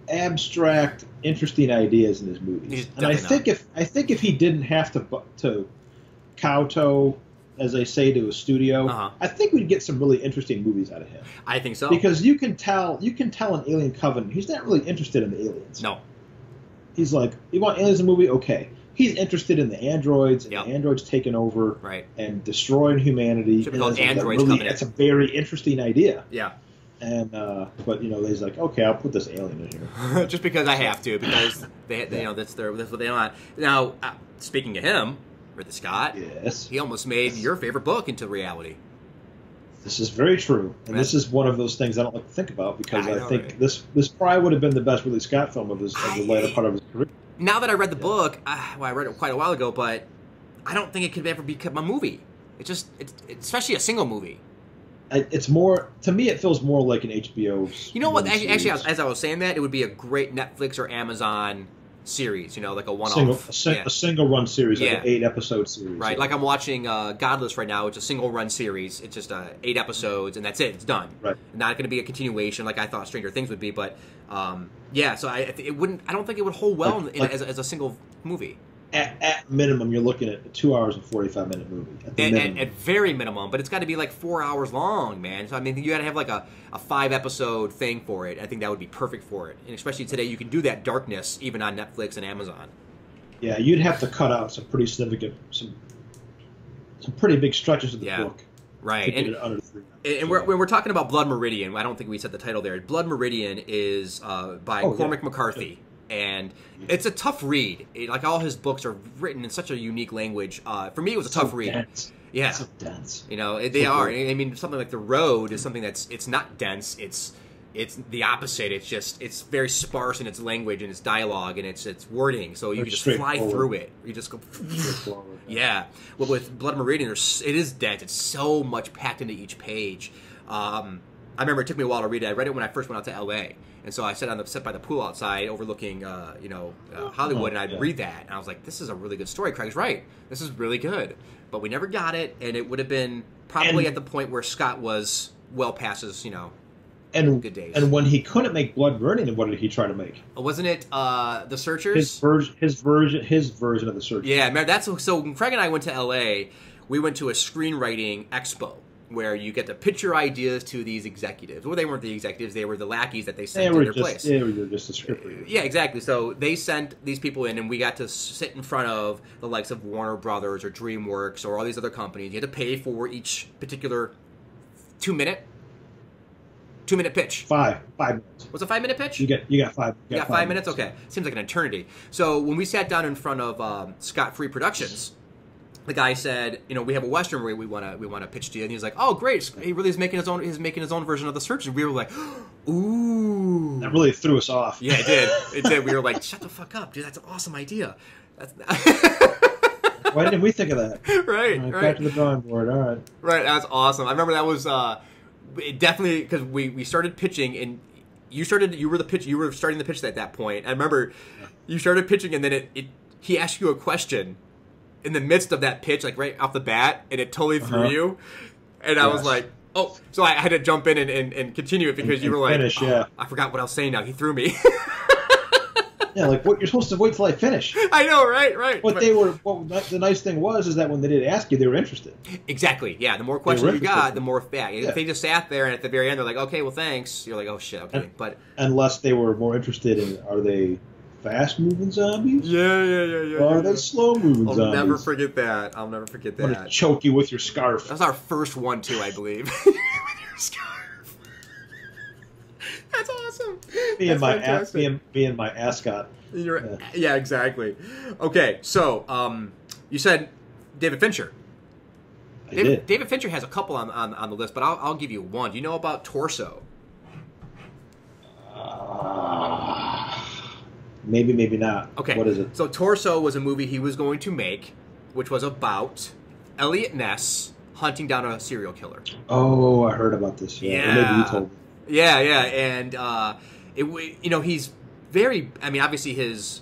abstract, interesting ideas in his movies. And I think if he didn't have to kowtow, as they say, to a studio, I think we'd get some really interesting movies out of him. I think so. Because you can tell in Alien Covenant, he's not really interested in the aliens. No. He's like, you want aliens in a movie? Okay. He's interested in the androids, and the androids taking over and destroying humanity. Should be called Androids Covenant. That's a very interesting idea. Yeah. And but he's like, okay, I'll put this alien in here, just because I have to, because they that's what they want. Now, speaking of him, Ridley Scott, yes, he almost made your favorite book into reality. This is very true, and this is one of those things I don't like to think about because I think right? this probably would have been the best Ridley Scott film of the later part of his career. Now that I read the book, I read it quite a while ago, but I don't think it could ever become a movie. It's especially a single movie. It's more, to me, it feels more like an HBO. You know what? Actually, as I was saying that, it would be a great Netflix or Amazon series. Like a one-off, a single run series, like an 8-episode series. Right, like I'm watching Godless right now. It's a single run series. It's just 8 episodes, and that's it. It's done. Right. Not going to be a continuation like I thought Stranger Things would be, but so it wouldn't. I don't think it would hold well as a single movie. At minimum, you're looking at a 2 hours and 45-minute movie. At very minimum, but it's got to be like 4 hours long, man. So I mean, you got to have like a 5-episode thing for it. I think that would be perfect for it, and especially today, you can do that darkness even on Netflix and Amazon. Yeah, you'd have to cut out some pretty significant, some pretty big stretches of the book. Right, and when we're talking about Blood Meridian, I don't think we said the title there. Blood Meridian is by Cormac McCarthy. And it's a tough read. Like all his books are written in such a unique language. For me, it was a tough read. Dense. Yeah, so dense. They are. I mean, something like The Road is something it's not dense. It's the opposite. It's very sparse in its language and its dialogue and its wording. So you can just fly through it. You just go. Yeah. Well, with Blood Meridian, it is dense. It's so much packed into each page. I remember it took me a while to read it. I read it when I first went out to L.A. And so I sat by the pool outside overlooking, Hollywood, and I'd read that. And I was like, this is a really good story. Craig's right. This is really good. But we never got it, and it would have been probably at the point where Scott was well past his, good days. And when he couldn't make Blood Meridian, what did he try to make? Wasn't it The Searchers? His version of The Searchers. Yeah, man, so when Craig and I went to L.A., we went to a screenwriting expo, where you get to pitch your ideas to these executives. Well, they weren't the executives; they were the lackeys that they sent to their place. They were just a scriptwriter. Yeah, exactly. So they sent these people in, and we got to sit in front of the likes of Warner Brothers or DreamWorks or all these other companies. You had to pay for each particular 2-minute pitch. 5 minutes. Was it a 5-minute pitch? You got 5. You got 5 minutes. Okay, seems like an eternity. So when we sat down in front of Scott Free Productions, the guy said, we have a Western where we want to pitch to you, and he's like, oh, great, he really is making his own. He's making his own version of The Search, and we were like, ooh, that really threw us off. Yeah, it did. We were like, shut the fuck up, dude. That's an awesome idea. Why didn't we think of that? Right. Back to the drawing board. All right. Right, that's awesome. I remember that was definitely because we started pitching, and you were starting the pitch at that point. I remember you started pitching, and then he asked you a question in the midst of that pitch, like right off the bat, and it totally threw you. And I was like, oh. So I had to jump in and continue it because you were like, finish, I forgot what I was saying now. He threw me. Yeah, like what you're supposed to wait till I finish. I know, right. The nice thing was that when they did ask you, they were interested. Exactly. Yeah. The more questions you got, the more If they just sat there and at the very end they're like, okay, well, thanks. You're like, oh shit, okay. But unless they were more interested in, are they fast-moving zombies? Yeah. Or are they slow-moving zombies? I'll never forget that. I'm going to choke you with your scarf. That's our first one, too, I believe. With your scarf. That's awesome. Being my ascot. Yeah, exactly. Okay, so you said David Fincher. I did. David Fincher has a couple on the list, but I'll give you one. Do you know about Torso? Maybe, maybe not. Okay. What is it? So Torso was a movie he was going to make, which was about Elliot Ness hunting down a serial killer. Oh, I heard about this. Yeah. Or maybe you told me. Yeah, and he's very. I mean, obviously his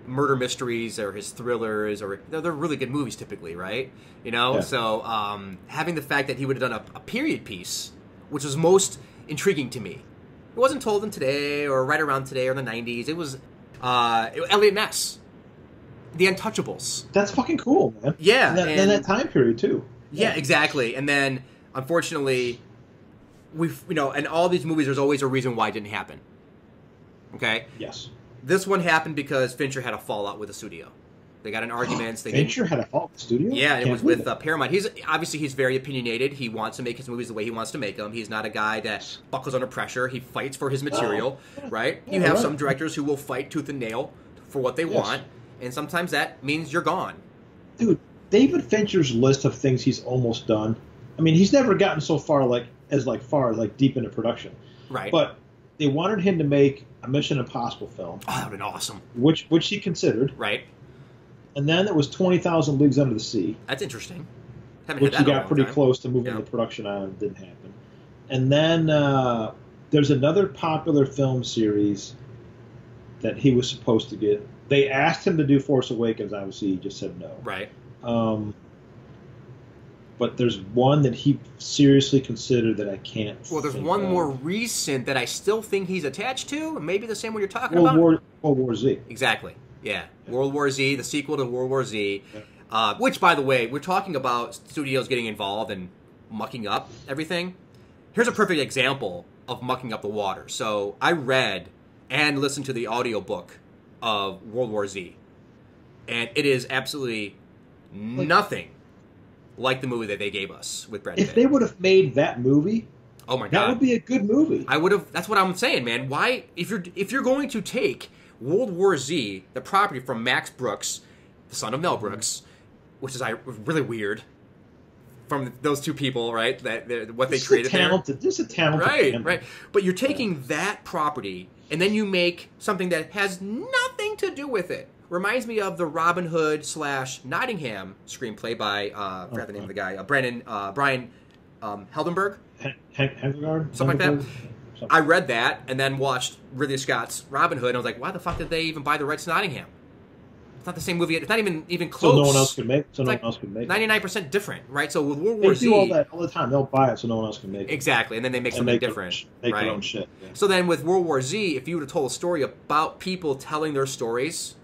murder mysteries or his thrillers, or they're really good movies typically, right? Yeah. So having the fact that he would have done a period piece, which was most intriguing to me. It wasn't told in today or right around today or the 90s. It was Elliot Ness, The Untouchables. That's fucking cool, man. Yeah. And that time period, too. Yeah, exactly. And then, unfortunately, in all these movies, there's always a reason why it didn't happen. Okay? Yes. This one happened because Fincher had a fallout with the studio. They got in arguments. Fincher had a fallout with the studio? Yeah, it was with Paramount. He's very opinionated. He wants to make his movies the way he wants to make them. He's not a guy that buckles under pressure. He fights for his material, right? You have some directors who will fight tooth and nail for what they want, and sometimes that means you're gone. Dude, David Fincher's list of things he's almost done. I mean, he's never gotten so far as deep into production. Right. But they wanted him to make a Mission Impossible film. Oh, that would have been awesome. Which he considered. Right. And then it was 20,000 Leagues Under the Sea. That's interesting. Which he got pretty close to moving the production on. It didn't happen. And then there's another popular film series that he was supposed to get. They asked him to do Force Awakens. Obviously, he just said no. Right. But there's one that he seriously considered that I can't. Well, there's one more recent that I still think he's attached to. Maybe the same one you're talking about. World War Z. Exactly. Yeah. World War Z, the sequel to World War Z. Yeah. Which, by the way, we're talking about studios getting involved and mucking up everything. Here's a perfect example of mucking up the water. So I read and listened to the audiobook of World War Z. And it is absolutely nothing like the movie that they gave us with Brad Pitt. If they would have made that movie, oh my God, that would be a good movie. I would have. That's what I'm saying, man. Why, if you're going to take World War Z, the property from Max Brooks, the son of Mel Brooks, which is really weird, from those two people, right? What they created there. Just a talented family. Right. But you're taking that property and then you make something that has nothing to do with it. Reminds me of the Robin Hood / Nottingham screenplay by I forgot the name of the guy, Brian Heldenberg, something like that. I read that and then watched Ridley Scott's Robin Hood, and I was like, why the fuck did they even buy the rights to Nottingham? It's not the same movie. It's not even close. So no one else can make. So no one else can make. 99% different, right? So with World War Z, they do all that all the time. They'll buy it so no one else can make it. Exactly, and then they make something different. Make their own shit. Yeah. So then with World War Z, if you would have told a story about people telling their stories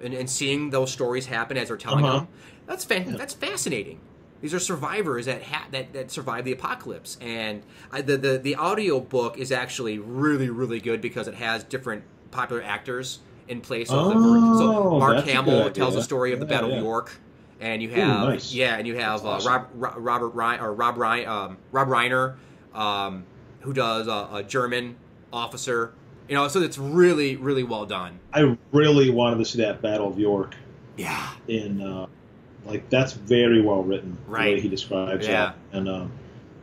and seeing those stories happen as they're telling them, that's fascinating. These are survivors that survived the apocalypse, and the audio book is actually really, really good because it has different popular actors in place. So Mark Hamill tells the story of the Battle of York, and you have Rob Reiner, who does a German officer. You know, so it's really, really well done. I really wanted to see that Battle of York. Yeah. That's very well written. Right. The way he describes it. And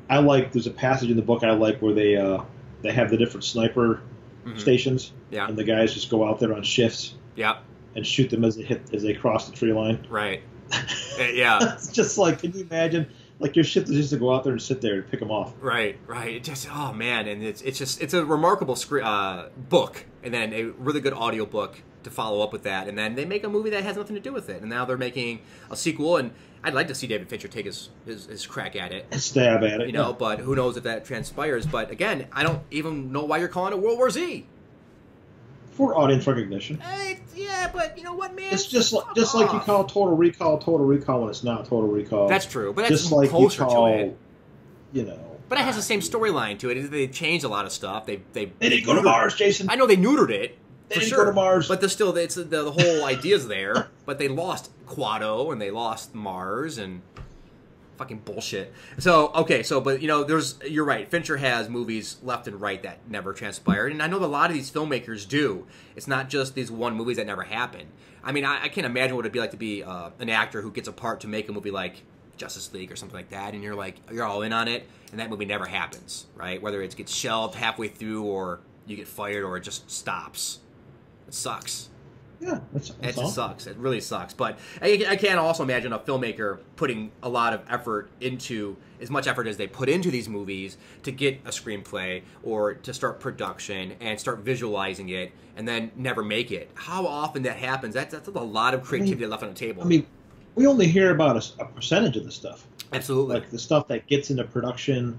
there's a passage in the book I like where they have the different sniper stations. Yeah. And the guys just go out there on shifts. Yeah. And shoot them as they cross the tree line. Right. Yeah. It's just like, can you imagine? Like, your shift is just to go out there and sit there and pick them off. Right. It just, oh man, and it's a remarkable book, and then a really good audio book to follow up with that, and then they make a movie that has nothing to do with it, and now they're making a sequel, and I'd like to see David Fincher take his crack at it, stab at it, but who knows if that transpires? But again, I don't even know why you're calling it World War Z. For audience recognition. Yeah, but you know what, man? It's just like you call Total Recall when it's not Total Recall. That's true, but that's just like closer you call, to it. You know. But it has the same storyline to it. They changed a lot of stuff. They didn't go to Mars, Jason. I know they neutered it. They didn't go to Mars. But the whole idea's there. But they lost Quado and they lost Mars and fucking bullshit. So but you're right. Fincher has movies left and right that never transpired, and I know that a lot of these filmmakers do. It's not just these one movies that never happen. I mean, I can't imagine what it'd be like to be an actor who gets a part to make a movie like Justice League or something like that, and you're all in on it, and that movie never happens, right? Whether it gets shelved halfway through, or you get fired, or it just stops. It sucks. Yeah, it just sucks. It really sucks. But I can't also imagine a filmmaker putting a lot of effort into, as much effort as they put into these movies to get a screenplay or to start production and start visualizing it and then never make it. How often that happens, that's a lot of creativity left on the table. I mean, we only hear about a percentage of the stuff. Absolutely. Like the stuff that gets into production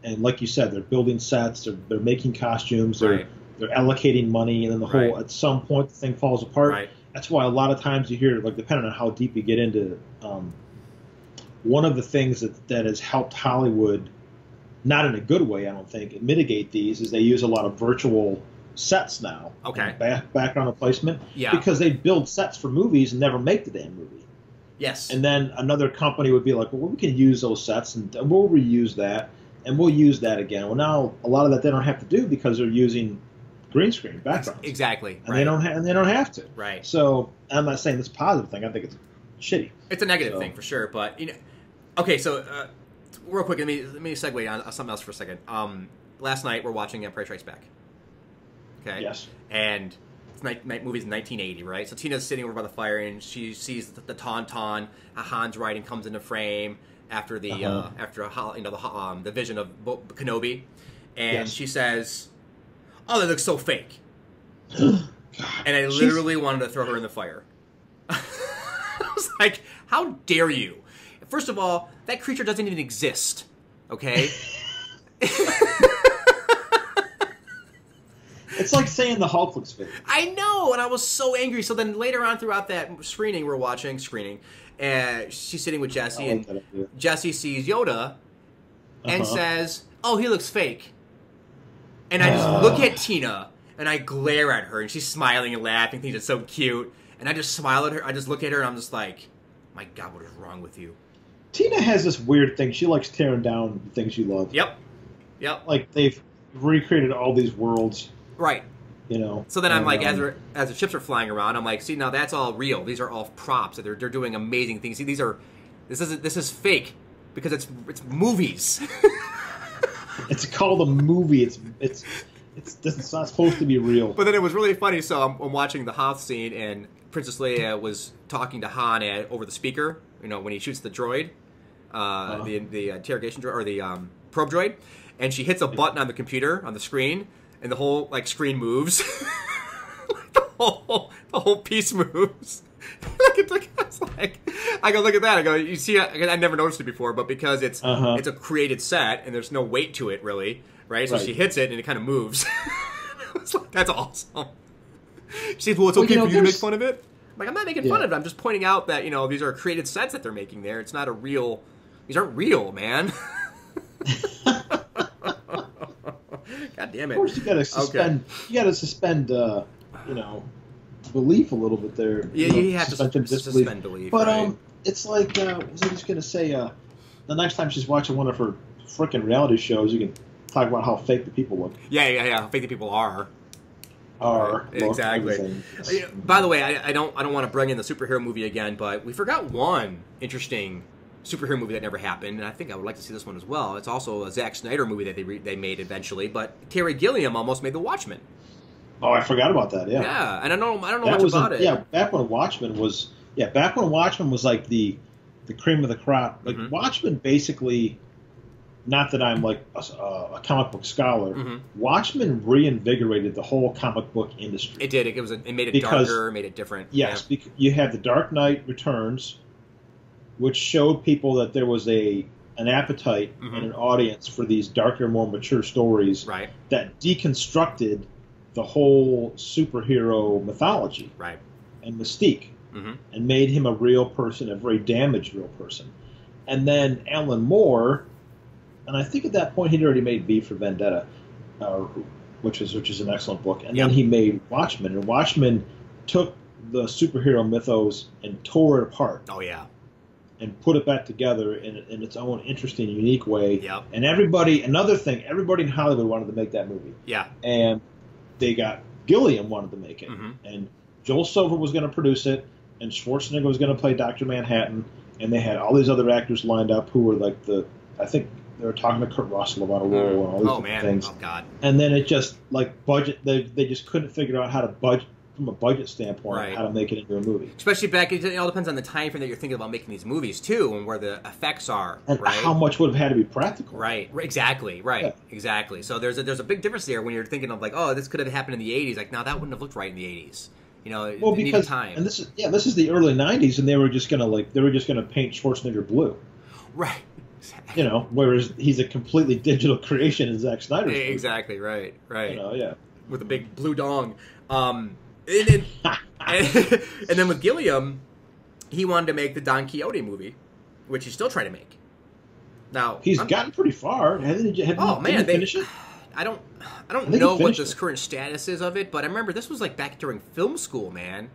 and like you said, they're building sets, they're making costumes, Right. they're allocating money, and then the whole Right. at some point the thing falls apart. Right. That's why a lot of times you hear, like, depending on how deep you get into, one of the things that has helped Hollywood, not in a good way, I don't think, mitigate these, is they use a lot of virtual sets now. Okay. Background replacement. Yeah. Because they build sets for movies and never make the damn movie. Yes. And then another company would be like, well, we can use those sets and we'll reuse that and we'll use that again. Well, now a lot of that they don't have to do because they're using green screen backgrounds. Exactly. And they don't have to. Right. So I'm not saying this positive thing. I think it's shitty. It's a negative thing for sure, but okay. So real quick, let me segue on something else for a second. Last night we're watching Empire Strikes Back. Okay. Yes. And movie's 1980, right? So Tina's sitting over by the fire and she sees the tauntaun. Han's writing comes into frame after the the vision of Kenobi, and Yes. she says, "Oh, that looks so fake." And I literally wanted to throw her in the fire. I was like, "How dare you?" First of all, that creature doesn't even exist. Okay. It's like saying the Hulk looks fake. I know, and I was so angry. So then later on throughout that screening, and she's sitting with Jesse, and Jesse sees Yoda and says, "Oh, he looks fake." And I just look at Tina, and I glare at her, and she's smiling and laughing, thinking it's so cute. And I just smile at her. I just look at her, and I'm just like, "My God, what is wrong with you?" Tina has this weird thing. She likes tearing down the things you love. Yep. Like, they've recreated all these worlds. Right. You know. So then I'm like, as the ships are flying around, I'm like, see, now that's all real. These are all props. They're doing amazing things. See, this is fake because it's movies. It's called a movie. It's not supposed to be real. But then it was really funny. So I'm watching the Hoth scene, and Princess Leia was talking to Han over the speaker. You know, when he shoots the droid, the interrogation droid or the probe droid, and she hits a button on the computer on the screen. And the whole screen moves. the whole piece moves. I go look at that. I go, you see, I never noticed it before, but because it's a created set and there's no weight to it really, right? So she hits it and it kind of moves. It's like, that's awesome. She says, well, it's okay for you to make fun of it. I'm like, I'm not making fun of it. I'm just pointing out that these are created sets that they're making there. It's not a real. These aren't real, man. God damn it! Of course, you gotta suspend. Okay. You gotta suspend. Belief a little bit there. Yeah, you have to suspend belief. But right? It's like what was I just gonna say? The next time she's watching one of her frickin' reality shows, you can talk about how fake the people look. Yeah. How fake the people are. Exactly. By the way, I don't want to bring in the superhero movie again, but we forgot one interesting superhero movie that never happened, and I think I would like to see this one as well. It's also a Zack Snyder movie that they made eventually, but Terry Gilliam almost made The Watchmen. Oh, I forgot about that. Yeah. Yeah, and I don't know much about it. Yeah, back when Watchmen was like the cream of the crop. Like Watchmen, basically. Not that I'm like a comic book scholar. Watchmen reinvigorated the whole comic book industry. It did. It made it darker, made it different. Yes, because you had The Dark Knight Returns, which showed people that there was an appetite and an audience for these darker, more mature stories that deconstructed the whole superhero mythology and mystique and made him a real person, a very damaged real person. And then Alan Moore, and I think at that point he'd already made V for Vendetta, which is an excellent book. And then he made Watchmen, and Watchmen took the superhero mythos and tore it apart. Oh yeah. And put it back together in its own interesting, unique way. Yep. And everybody in Hollywood wanted to make that movie. Yeah. And Gilliam wanted to make it. And Joel Silver was going to produce it, and Schwarzenegger was going to play Dr. Manhattan, and they had all these other actors lined up who were like I think they were talking to Kurt Russell about a role and all these different things. Oh God. And then it just, budget, they just couldn't figure out how to budget, from a budget standpoint, how to make it into a movie. Especially it all depends on the time frame that you're thinking about making these movies too, and where the effects are, and how much would have had to be practical. Right. Exactly. Exactly. So there's a big difference there when you're thinking of like, oh, this could have happened in the '80s. Like, no, that wouldn't have looked right in the '80s. Well, because time. And this is the early '90s, and they were just gonna paint Schwarzenegger blue. Right. Exactly. Whereas he's a completely digital creation in Zack Snyder's movie. Exactly, right. Yeah. With a big blue dong. And then with Gilliam, he wanted to make the Don Quixote movie, which he's still trying to make. Now he's gotten pretty far. Didn't he finish it? I don't know what the current status is of it, but I remember this was like back during film school, man,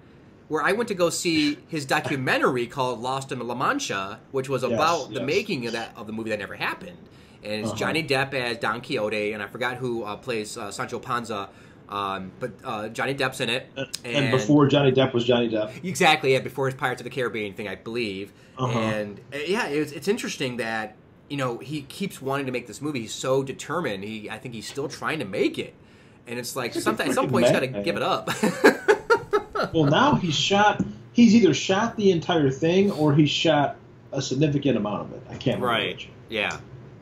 where I went to go see his documentary called Lost in La Mancha, which was about the making of the movie that never happened. And it's Johnny Depp as Don Quixote, and I forgot who plays Sancho Panza, but Johnny Depp's in it. And before Johnny Depp was Johnny Depp. Exactly, yeah, before his Pirates of the Caribbean thing, I believe. And it's interesting that he keeps wanting to make this movie. He's so determined. I think he's still trying to make it, and it's like at some point he's got to give it up. Well, now he's either shot the entire thing or he's shot a significant amount of it. I can't remember which. Yeah,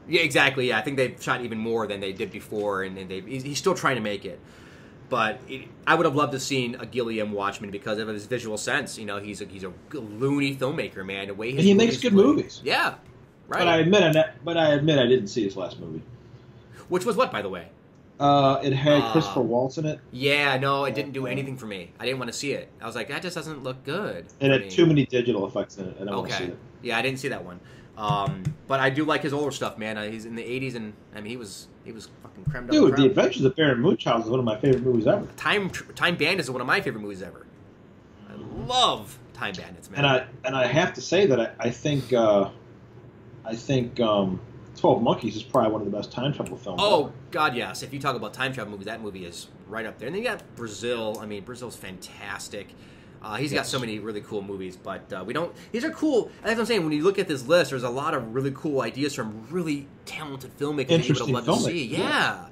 exactly. Yeah, I think they've shot even more than they did before, and he's still trying to make it. But I would have loved to have seen a Gilliam Watchmen because of his visual sense. He's a loony filmmaker, man. The way he makes good movies. Yeah, right. But I admit I didn't see his last movie. Which was what, by the way? It had Christopher Waltz in it. Yeah, no, it didn't do anything for me. I didn't want to see it. I was like, that just doesn't look good. It had too many digital effects in it. I don't want to see it. Yeah, I didn't see that one. But I do like his older stuff, man. He's in the 80s, and I mean, he was fucking creme de la creme. Dude, The Adventures of Baron Munchausen is one of my favorite movies ever. Time Bandits is one of my favorite movies ever. I love Time Bandits, man. And I have to say that I think 12 Monkeys is probably one of the best time travel films. Oh, ever. God, yes. If you talk about time travel movies, that movie is right up there. And then you got Brazil. I mean, Brazil's fantastic. He's got so many really cool movies, but we don't... These are cool. And that's what I'm saying. When you look at this list, there's a lot of really cool ideas from really talented filmmakers that you would have loved to see. Yeah.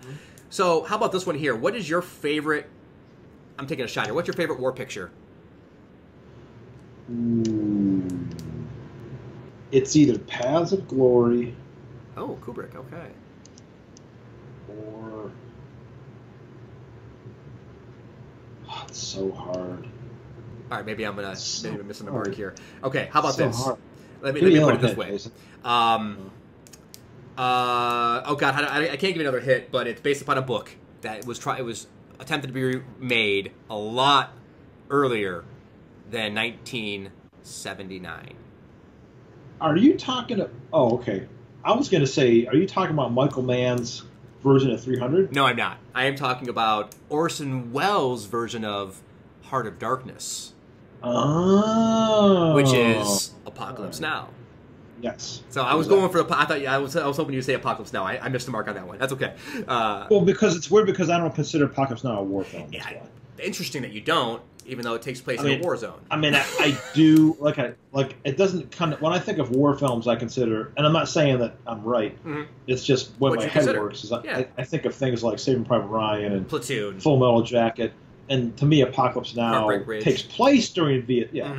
So, how about this one here? What is your favorite... I'm taking a shot here. What's your favorite war picture? It's either Paths of Glory... Oh, Kubrick, okay. Or... Oh, it's so hard. All right, maybe I'm missing the mark here. Okay, how about this? Hard. Let me put it this way. Oh God, I can't give you another hit, but it's based upon a book that it was attempted to be made a lot earlier than 1979. Are you talking? Oh, okay. I was going to say, are you talking about Michael Mann's version of 300? No, I'm not. I am talking about Orson Welles' version of Heart of Darkness. Oh. Which is Apocalypse Now. Yes. So I was going for I was hoping you'd say Apocalypse Now. I missed the mark on that one. That's okay. Well, because it's weird because I don't consider Apocalypse Now a war film. Yeah, interesting that you don't, even though it takes place in a war zone. I mean, I do like it doesn't kind of when I think of war films, I consider, and I'm not saying that I'm right. Mm-hmm. It's just what my head works. Is I think of things like Saving Private Ryan and Platoon, Full Metal Jacket, and to me, Apocalypse Now takes place during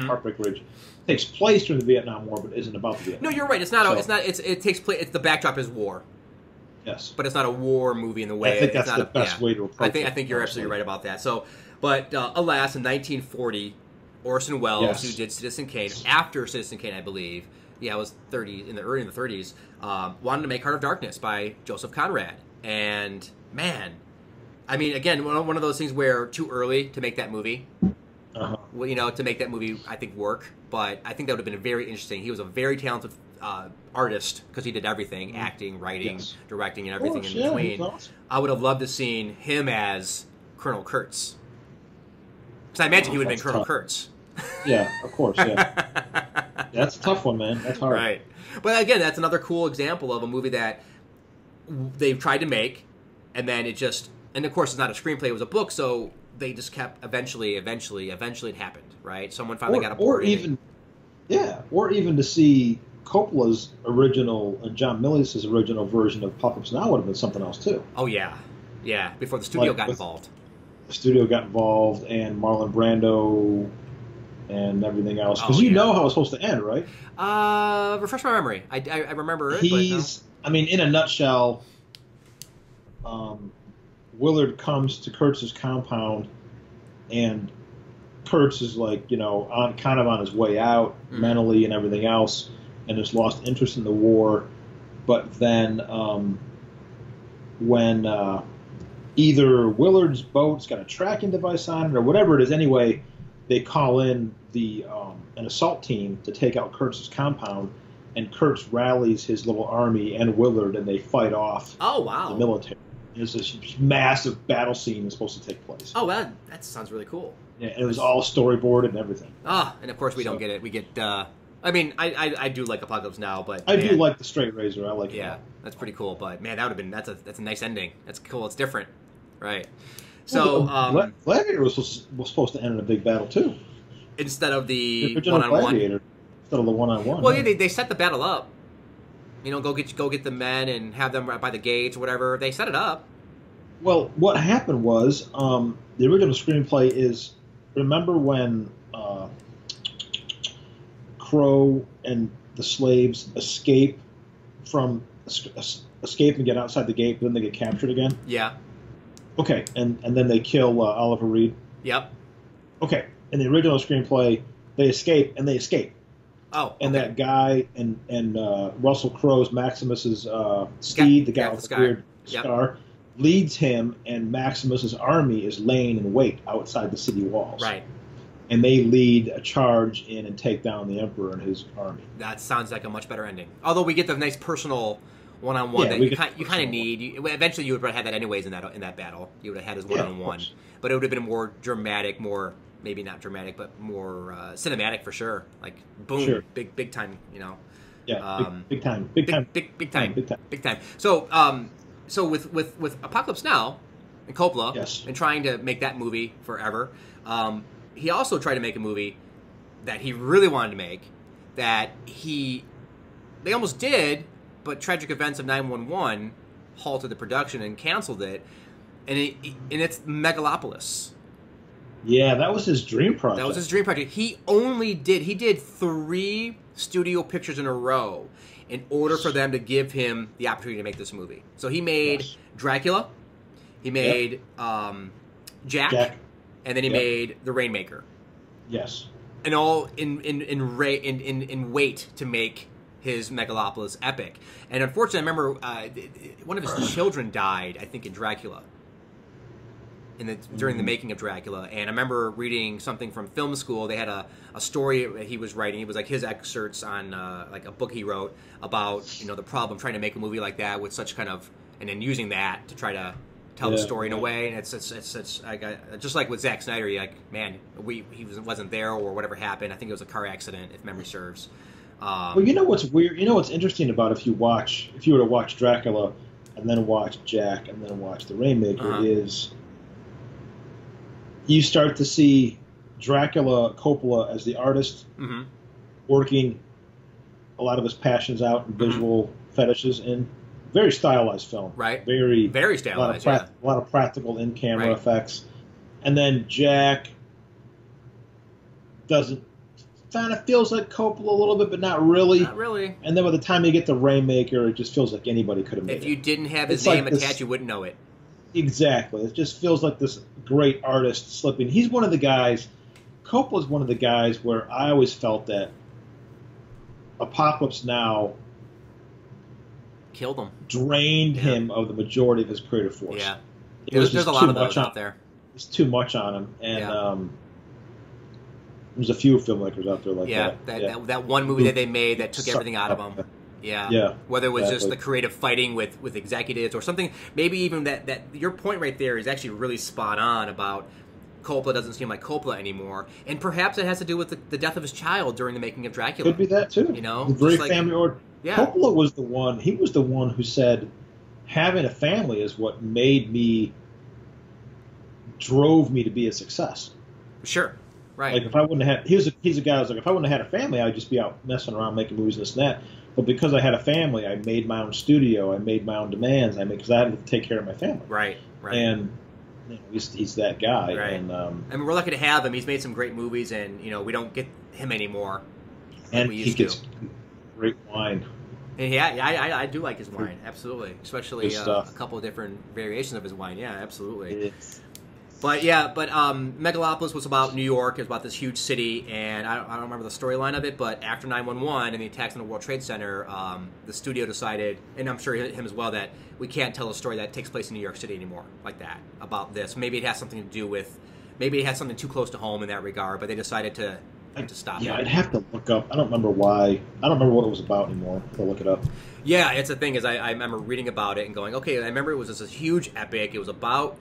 Heartbreak Ridge takes place during the Vietnam War, but isn't about the Vietnam. No, you're right. It's not. It takes place. It's the backdrop is war. Yes, but it's not a war movie in the way. I think that's the best way to approach it. I think you're absolutely right about that. So, but alas, in 1940, Orson Welles, who did Citizen Kane, after Citizen Kane, I believe, it was early in the 30s, wanted to make Heart of Darkness by Joseph Conrad, and man, I mean, again, one of those things where too early to make that movie. Well, to make that movie, I think, work. But I think that would have been very interesting. He was a very talented artist because he did everything, acting, writing, directing, and everything in between. Awesome. I would have loved to have seen him as Colonel Kurtz. Because I imagine he would have been Colonel Kurtz. Yeah, of course, yeah. That's a tough one, man. That's hard. Right. But again, that's another cool example of a movie that they've tried to make, and then it just... And of course, it's not a screenplay, it was a book, so... They just kept eventually it happened, right? Someone finally got a board. Or even to see Coppola's original and John Milius' original version of Apocalypse Now would have been something else too. Oh yeah. Before the studio got involved. The studio got involved, and Marlon Brando, and everything else. Because you know how it's supposed to end, right? Refresh my memory. I remember it. I mean, in a nutshell. Willard comes to Kurtz's compound, and Kurtz is like, on his way out mentally and everything else, and has lost interest in the war, but then when either Willard's boat's got a tracking device on it or whatever it is, anyway, they call in an assault team to take out Kurtz's compound, and Kurtz rallies his little army and Willard, and they fight off the military. There's this massive battle scene that's supposed to take place. Oh, well, that sounds really cool. Yeah, and it was all storyboarded and everything. And of course we don't get it. We get, I mean, I do like Apocalypse Now, but I do like the straight razor. I like it. Yeah, that's pretty cool. But man, that would have been that's a nice ending. That's cool. It's different, right? So Gladiator was supposed to end in a big battle too, instead of the one-on-one. Gladiator, instead of the one-on-one. Well, yeah, they set the battle up. You know, go get the men and have them right by the gates or whatever. They set it up. Well, what happened was the original screenplay is, remember when Crow and the slaves escape and get outside the gate, but then they get captured again? Yeah. Okay, and then they kill Oliver Reed? Yep. Okay, in the original screenplay, they escape. Oh, and okay. that guy and Russell Crowe's Maximus's Steed, the guy with the weird scar, leads him, and Maximus's army is laying in wait outside the city walls. Right. And they lead a charge in and take down the Emperor and his army. That sounds like a much better ending. Although we get the nice personal one-on-one that you kind of need. Eventually, you would have had that anyways in that battle. You would have had his one-on-one, but it would have been more dramatic, more maybe not dramatic, but more cinematic for sure. Like boom, big time. You know. Yeah, big time. So with Apocalypse Now and Coppola and trying to make that movie forever, he also tried to make a movie that he really wanted to make that they almost did, but tragic events of 9/11 halted the production and canceled it, and it's Megalopolis. Yeah, that was his dream project. That was his dream project. He did 3 studio pictures in a row in order for them to give him the opportunity to make this movie. So he made Dracula, he made Jack, and then he made The Rainmaker. Yes. And all in wait to make his Megalopolis epic. And unfortunately, I remember one of his children died, I think, in Dracula. During the making of Dracula, and I remember reading something from film school. They had a story that he was writing. It was like his excerpts on like a book he wrote about the problem trying to make a movie like that with such kind of, and then using that to try to tell the story in a way. And it's just like with Zack Snyder. You're like, man, he wasn't there or whatever happened. I think it was a car accident, if memory serves. Well, you know what's weird? You know what's interesting about if you were to watch Dracula and then watch Jack and then watch The Rainmaker is. You start to see Coppola as the artist, working a lot of his passions out in visual fetishes in very stylized film. Right. Very stylized, a lot of practical in-camera effects. And then Jack kind of feels like Coppola a little bit, but not really. Not really. And then by the time you get to Rainmaker, it just feels like anybody could have made it. If you didn't have his name attached, you wouldn't know it. Exactly. It just feels like this great artist slipping. He's one of the guys, Coppola's one of the guys where I always felt that Apocalypse Now killed him, drained him of the majority of his creative force. Yeah. There's a lot of those out there. It's too much on him. And there's a few filmmakers out there like that. That one movie that they made that took everything out of him. Yeah. Whether it was just the creative fighting with executives or something, maybe even that your point right there is actually really spot on about Coppola doesn't seem like Coppola anymore, and perhaps it has to do with the death of his child during the making of Dracula. Could be that too. Very family oriented. Yeah. Coppola was the one. He was the one who said, having a family is what drove me to be a success. Sure. Right. Like if I wouldn't have he's a guy who's like, if I wouldn't have had a family, I'd just be out messing around making movies and this and that. But because I had a family, I made my own studio, I made my own demands, because I had to take care of my family. Right. And he's that guy. Right. And we're lucky to have him. He's made some great movies, and we don't get him anymore. And he gets great wine. And I do like his wine, absolutely. Especially a couple of different variations of his wine. Yeah, absolutely. But Megalopolis was about New York. It was about this huge city, and I don't remember the storyline of it. But after 9/11 and the attacks on the World Trade Center, the studio decided, and I'm sure him as well, that we can't tell a story that takes place in New York City anymore like that about this. Maybe it has something to do with, maybe it has something too close to home in that regard. But they decided to stop. Yeah, I'd have to look up. I don't remember why. I don't remember what it was about anymore. I'll look it up. Yeah, it's the thing is I remember reading about it and going, okay, I remember it was this huge epic. It was about.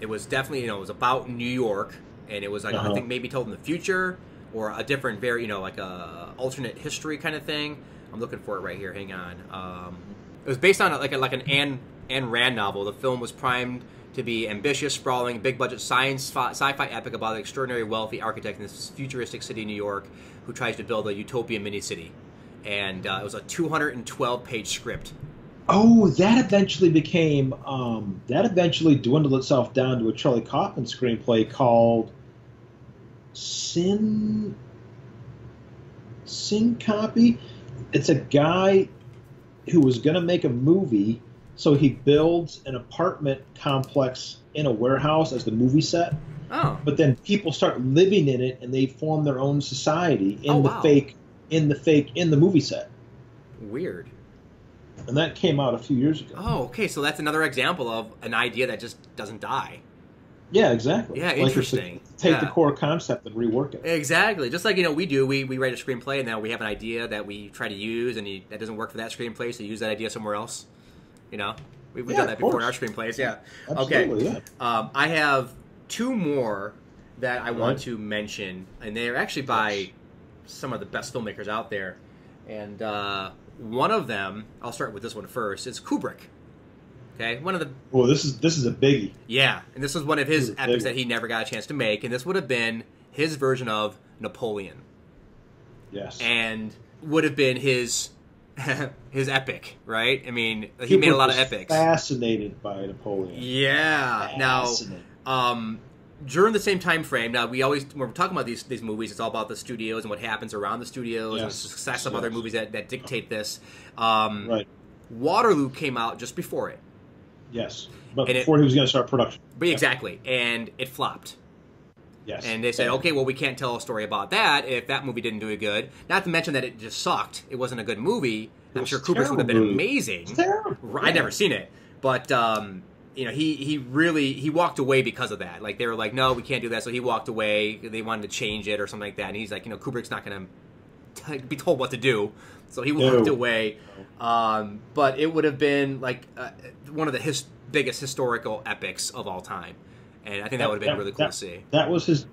It was definitely, it was about New York, and it was like I think maybe told in the future or a different, very, like a alternate history kind of thing. I'm looking for it right here. Hang on. It was based on like an Ayn Rand novel. The film was primed to be ambitious, sprawling, big budget sci-fi epic about an extraordinary wealthy architect in this futuristic city, New York, who tries to build a utopian mini city. And it was a 212-page script. Oh, that eventually became, that eventually dwindled itself down to a Charlie Kaufman screenplay called Sin Copy. It's a guy who was going to make a movie, so he builds an apartment complex in a warehouse as the movie set. Oh. But then people start living in it, and they form their own society in the movie set. Weird. And that came out a few years ago. Oh, okay. So that's another example of an idea that just doesn't die. Yeah, exactly. Yeah, interesting. Take the core concept and rework it. Exactly. Just like, we do. We write a screenplay, and now we have an idea that we try to use, and that doesn't work for that screenplay, so you use that idea somewhere else. We've done that before in our screenplays. Yeah. Absolutely, okay. Yeah. I have two more that I want to mention, and they're actually by some of the best filmmakers out there. And one of them, I'll start with this one first, is Kubrick. Okay, one of the. Well, this is a biggie. Yeah, and this was one of his epics that he never got a chance to make, and this would have been his version of Napoleon. Yes. And would have been his epic, right? I mean, he made a lot of epics. Fascinated by Napoleon. Yeah. Now, during the same time frame, now when we're talking about these movies, it's all about the studios and what happens around the studios and the success of other movies that dictate this. Right. Waterloo came out just before it. Yes, but before he was going to start production. But exactly, and it flopped. Yes. And they said, okay, well, we can't tell a story about that if that movie didn't do it good. Not to mention that it just sucked. It wasn't a good movie. I'm sure Kubrick would have been amazing. It's terrible. I'd never seen it, but he walked away because of that. Like they were like, no, we can't do that. So he walked away. They wanted to change it or something like that. And he's like, Kubrick's not going to be told what to do. So he walked away. But it would have been like one of the biggest historical epics of all time. And I think that would have been really cool to see. That was his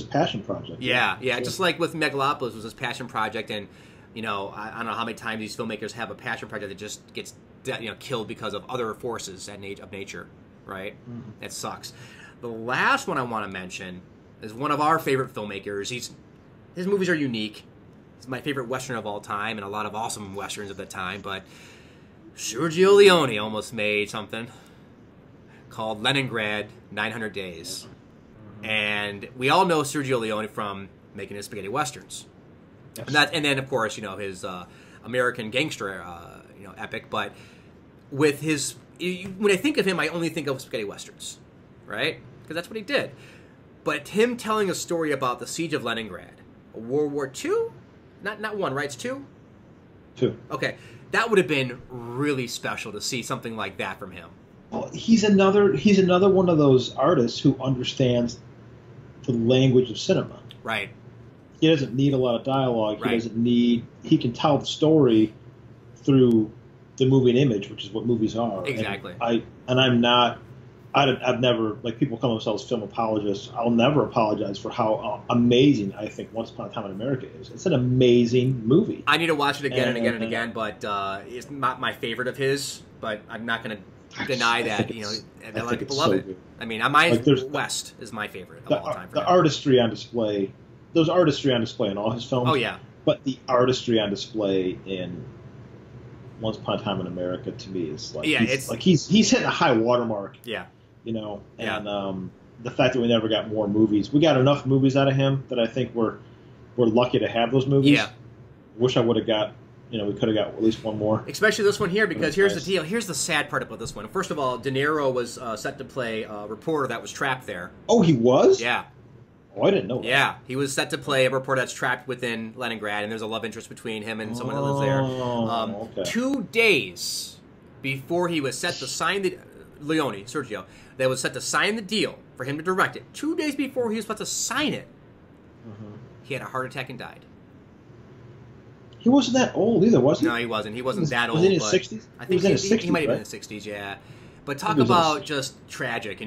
passion project. Yeah. Just like with Megalopolis was his passion project, and I don't know how many times these filmmakers have a passion project that just gets killed because of other forces of nature, right? Mm-hmm. That sucks. The last one I want to mention is one of our favorite filmmakers. His movies are unique. He's my favorite Western of all time, and a lot of awesome Westerns of the time. But Sergio Leone almost made something called Leningrad 900 Days. And we all know Sergio Leone from making his spaghetti westerns. Yes. And then, of course, his American Gangster epic. But with his... When I think of him, I only think of spaghetti westerns, right? Because that's what he did. But him telling a story about the Siege of Leningrad, World War II? Not one, right? It's two? Two. Okay. That would have been really special to see something like that from him. Well, he's another one of those artists who understands the language of cinema. Right. He doesn't need a lot of dialogue. Right. He can tell the story through the moving image, which is what movies are. Exactly. I've never, like, people call themselves film apologists. I'll never apologize for how amazing I think Once Upon a Time in America is. It's an amazing movie. I need to watch it again and again and again, but it's not my favorite of his, but I'm not going to deny that, a lot of people love it. Good. I mean, West is my favorite of all time. The artistry on display, there's artistry on display in all his films. Oh, yeah. But the artistry on display in Once Upon a Time in America, to me, is like, he's hitting a high watermark. Yeah. And the fact that we never got more movies. We got enough movies out of him that I think we're lucky to have those movies. Yeah. Wish I would have got we could have got at least one more. Especially this one here, because here's nice. the deal. Here's the sad part about this one. First of all, De Niro was set to play a reporter that was trapped there. Oh, he was? Yeah. Oh, I didn't know that. Yeah, he was set to play a reporter that's trapped within Leningrad, and there's a love interest between him and someone that lives there. Okay. 2 days before he was set to sign the... Sergio, that was set to sign the deal for him to direct it. 2 days before he was about to sign it, he had a heart attack and died. He wasn't that old either, was he? No, he wasn't. He wasn't that old. Was he in his 60s? I think he was in his 60s, he might have been in right? his 60s, yeah. But talk about just tragic,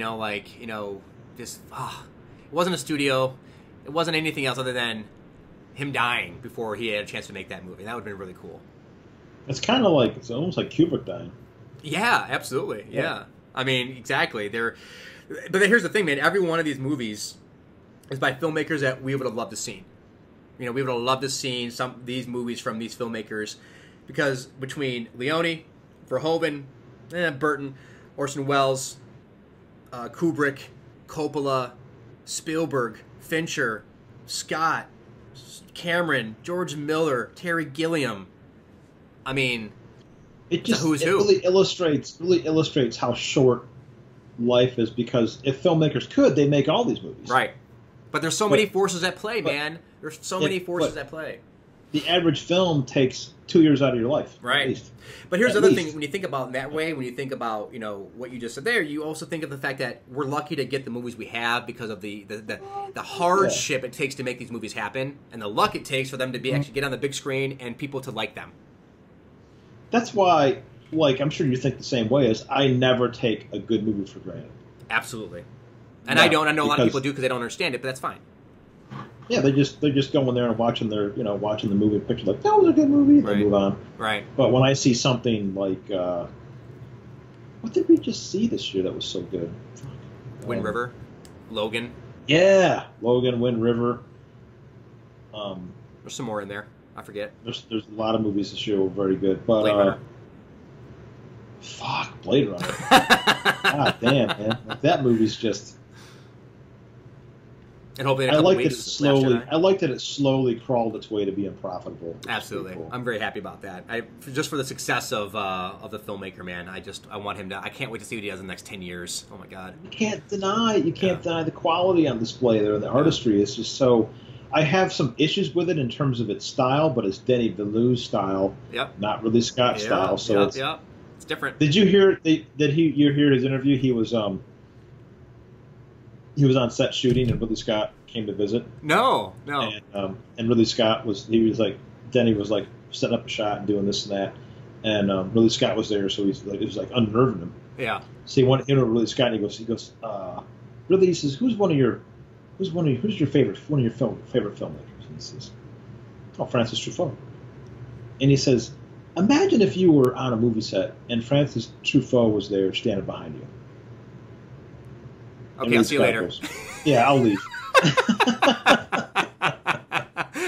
this... it wasn't a studio. It wasn't anything else other than him dying before he had a chance to make that movie. That would have been really cool. It's kind of like, it's almost like Kubrick dying. Yeah, absolutely. Yeah. I mean, exactly. But here's the thing, man. Every one of these movies is by filmmakers that we would have loved to see. We would have loved to see these movies from these filmmakers, because between Leone, Verhoeven, Burton, Orson Welles, Kubrick, Coppola, Spielberg, Fincher, Scott, Cameron, George Miller, Terry Gilliam. I mean, who's who. Really illustrates how short life is, because if filmmakers could, they make all these movies. Right. But there's so many forces at play, man. There's so many forces at play. The average film takes 2 years out of your life. Right. At least. But here's the other thing. When you think about it that way, when you think about, what you just said there, you also think of the fact that we're lucky to get the movies we have because of the hardship it takes to make these movies happen, and the luck it takes for them to actually get on the big screen and people to like them. That's why, I'm sure you think the same way, as I never take a good movie for granted. Absolutely. And I know a lot of people do because they don't understand it, but that's fine. Yeah, they're just going there and watching watching the movie and picture like, that was a good movie, they move on. Right. But when I see something like, what did we just see this year that was so good? Wind River, Logan. Yeah, Logan, Wind River. There's some more in there. I forget. There's a lot of movies this year were very good, but Blade Runner. Blade Runner. God damn, man, that movie's just. And hopefully in a I couple like that weeks, I like that it slowly crawled its way to being profitable. Absolutely, cool. I'm very happy about that. Just for the success of the filmmaker, man. I want him to. I can't wait to see what he does in the next 10 years. Oh my god! You can't deny the quality on display there. The artistry is just so. I have some issues with it in terms of its style, but it's Denis Villeneuve's style, not Ridley Scott's style. So it's different. Did you hear? You hear his interview? He was on set shooting, and Ridley Scott came to visit. No. And Ridley Scott Denny was like setting up a shot and doing this and that, and Ridley Scott was there, so it was like unnerving him. Yeah. So he went Ridley Scott, and he goes, Ridley, he says, who's your favorite filmmakers? And he says, Francis Truffaut. And he says, imagine if you were on a movie set and Francis Truffaut was there standing behind you. Okay, I'll see you later. Yeah, I'll leave.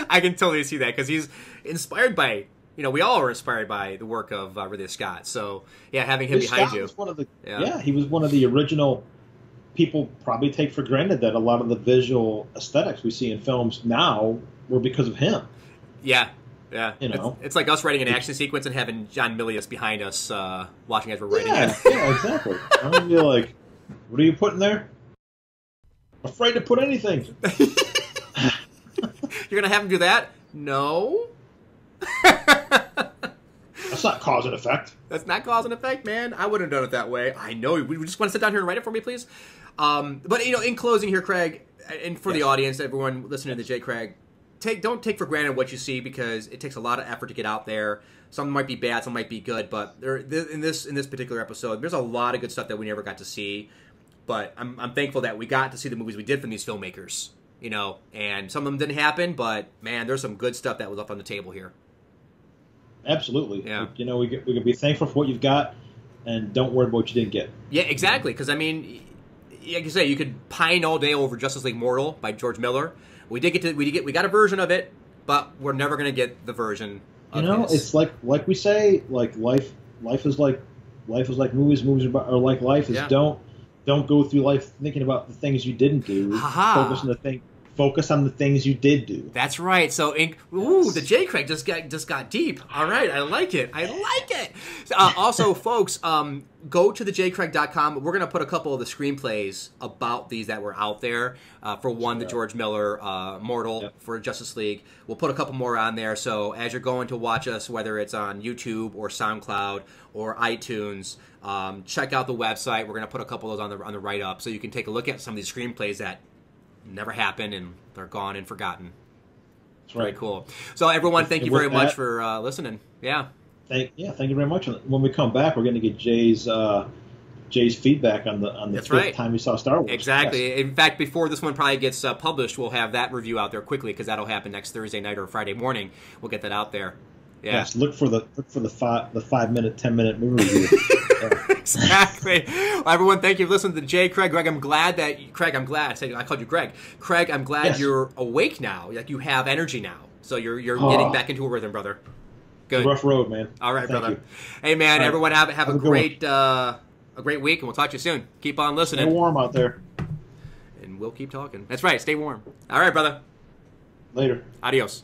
I can totally see that because he's inspired by, we all are inspired by the work of Ridley Scott. So, yeah, having him behind you. He was one of the original. People probably take for granted that a lot of the visual aesthetics we see in films now were because of him. Yeah. It's like us writing an action sequence and having John Milius behind us watching as we're writing it. Yeah, exactly. I'm going to be like, what are you putting there? Afraid to put anything. You're going to have him do that? No. That's not cause and effect. That's not cause and effect, man. I wouldn't have done it that way. I know. Would you just want to sit down here and write it for me, please? But, in closing here, Craig, and for the audience, everyone listening to the J. Craig, don't take for granted what you see, because it takes a lot of effort to get out there. Some might be bad, some might be good, but in this particular episode, there's a lot of good stuff that we never got to see. But I'm thankful that we got to see the movies we did from these filmmakers, and some of them didn't happen, but man, there's some good stuff that was up on the table here. Absolutely. Yeah. We can be thankful for what you've got, and don't worry about what you didn't get. Yeah, exactly. Because like you say, you could pine all day over Justice League Mortal by George Miller. We got a version of it, but we're never going to get the version of his. It's like we say, like life is like movies are like life. Don't go through life thinking about the things you didn't do. Ha-ha. Focus focus on the things you did do. That's right. So, the J. Craig just got deep. All right, I like it. Also, folks, go to thejaycraig.com. We're going to put a couple of the screenplays about these that were out there. For one, the George Miller Mortal for Justice League. We'll put a couple more on there. So as you're going to watch us, whether it's on YouTube or SoundCloud or iTunes, check out the website. We're going to put a couple of those on the write-up so you can take a look at some of these screenplays that never happened and they're gone and forgotten. That's right. Very cool. So everyone, thank you very much for listening. Yeah. Thank you very much. When we come back, we're going to get Jay's feedback on the fifth time we saw Star Wars. Exactly. Yes. In fact, before this one probably gets published, we'll have that review out there quickly because that'll happen next Thursday night or Friday morning. We'll get that out there. Yeah. Yes. Look for the 5-minute, 10-minute movie review. Exactly. Well, everyone, thank you for listening to Jay Craig. Greg, I'm glad. I called you Greg. Craig, I'm glad you're awake now. Like you have energy now. So you're getting back into a rhythm, brother. Good. Rough road, man. All right, Thank brother. you. Hey, man. Right. Everyone have a great week, and we'll talk to you soon. Keep on listening. Stay warm out there. And we'll keep talking. That's right. Stay warm. All right, brother. Later. Adios.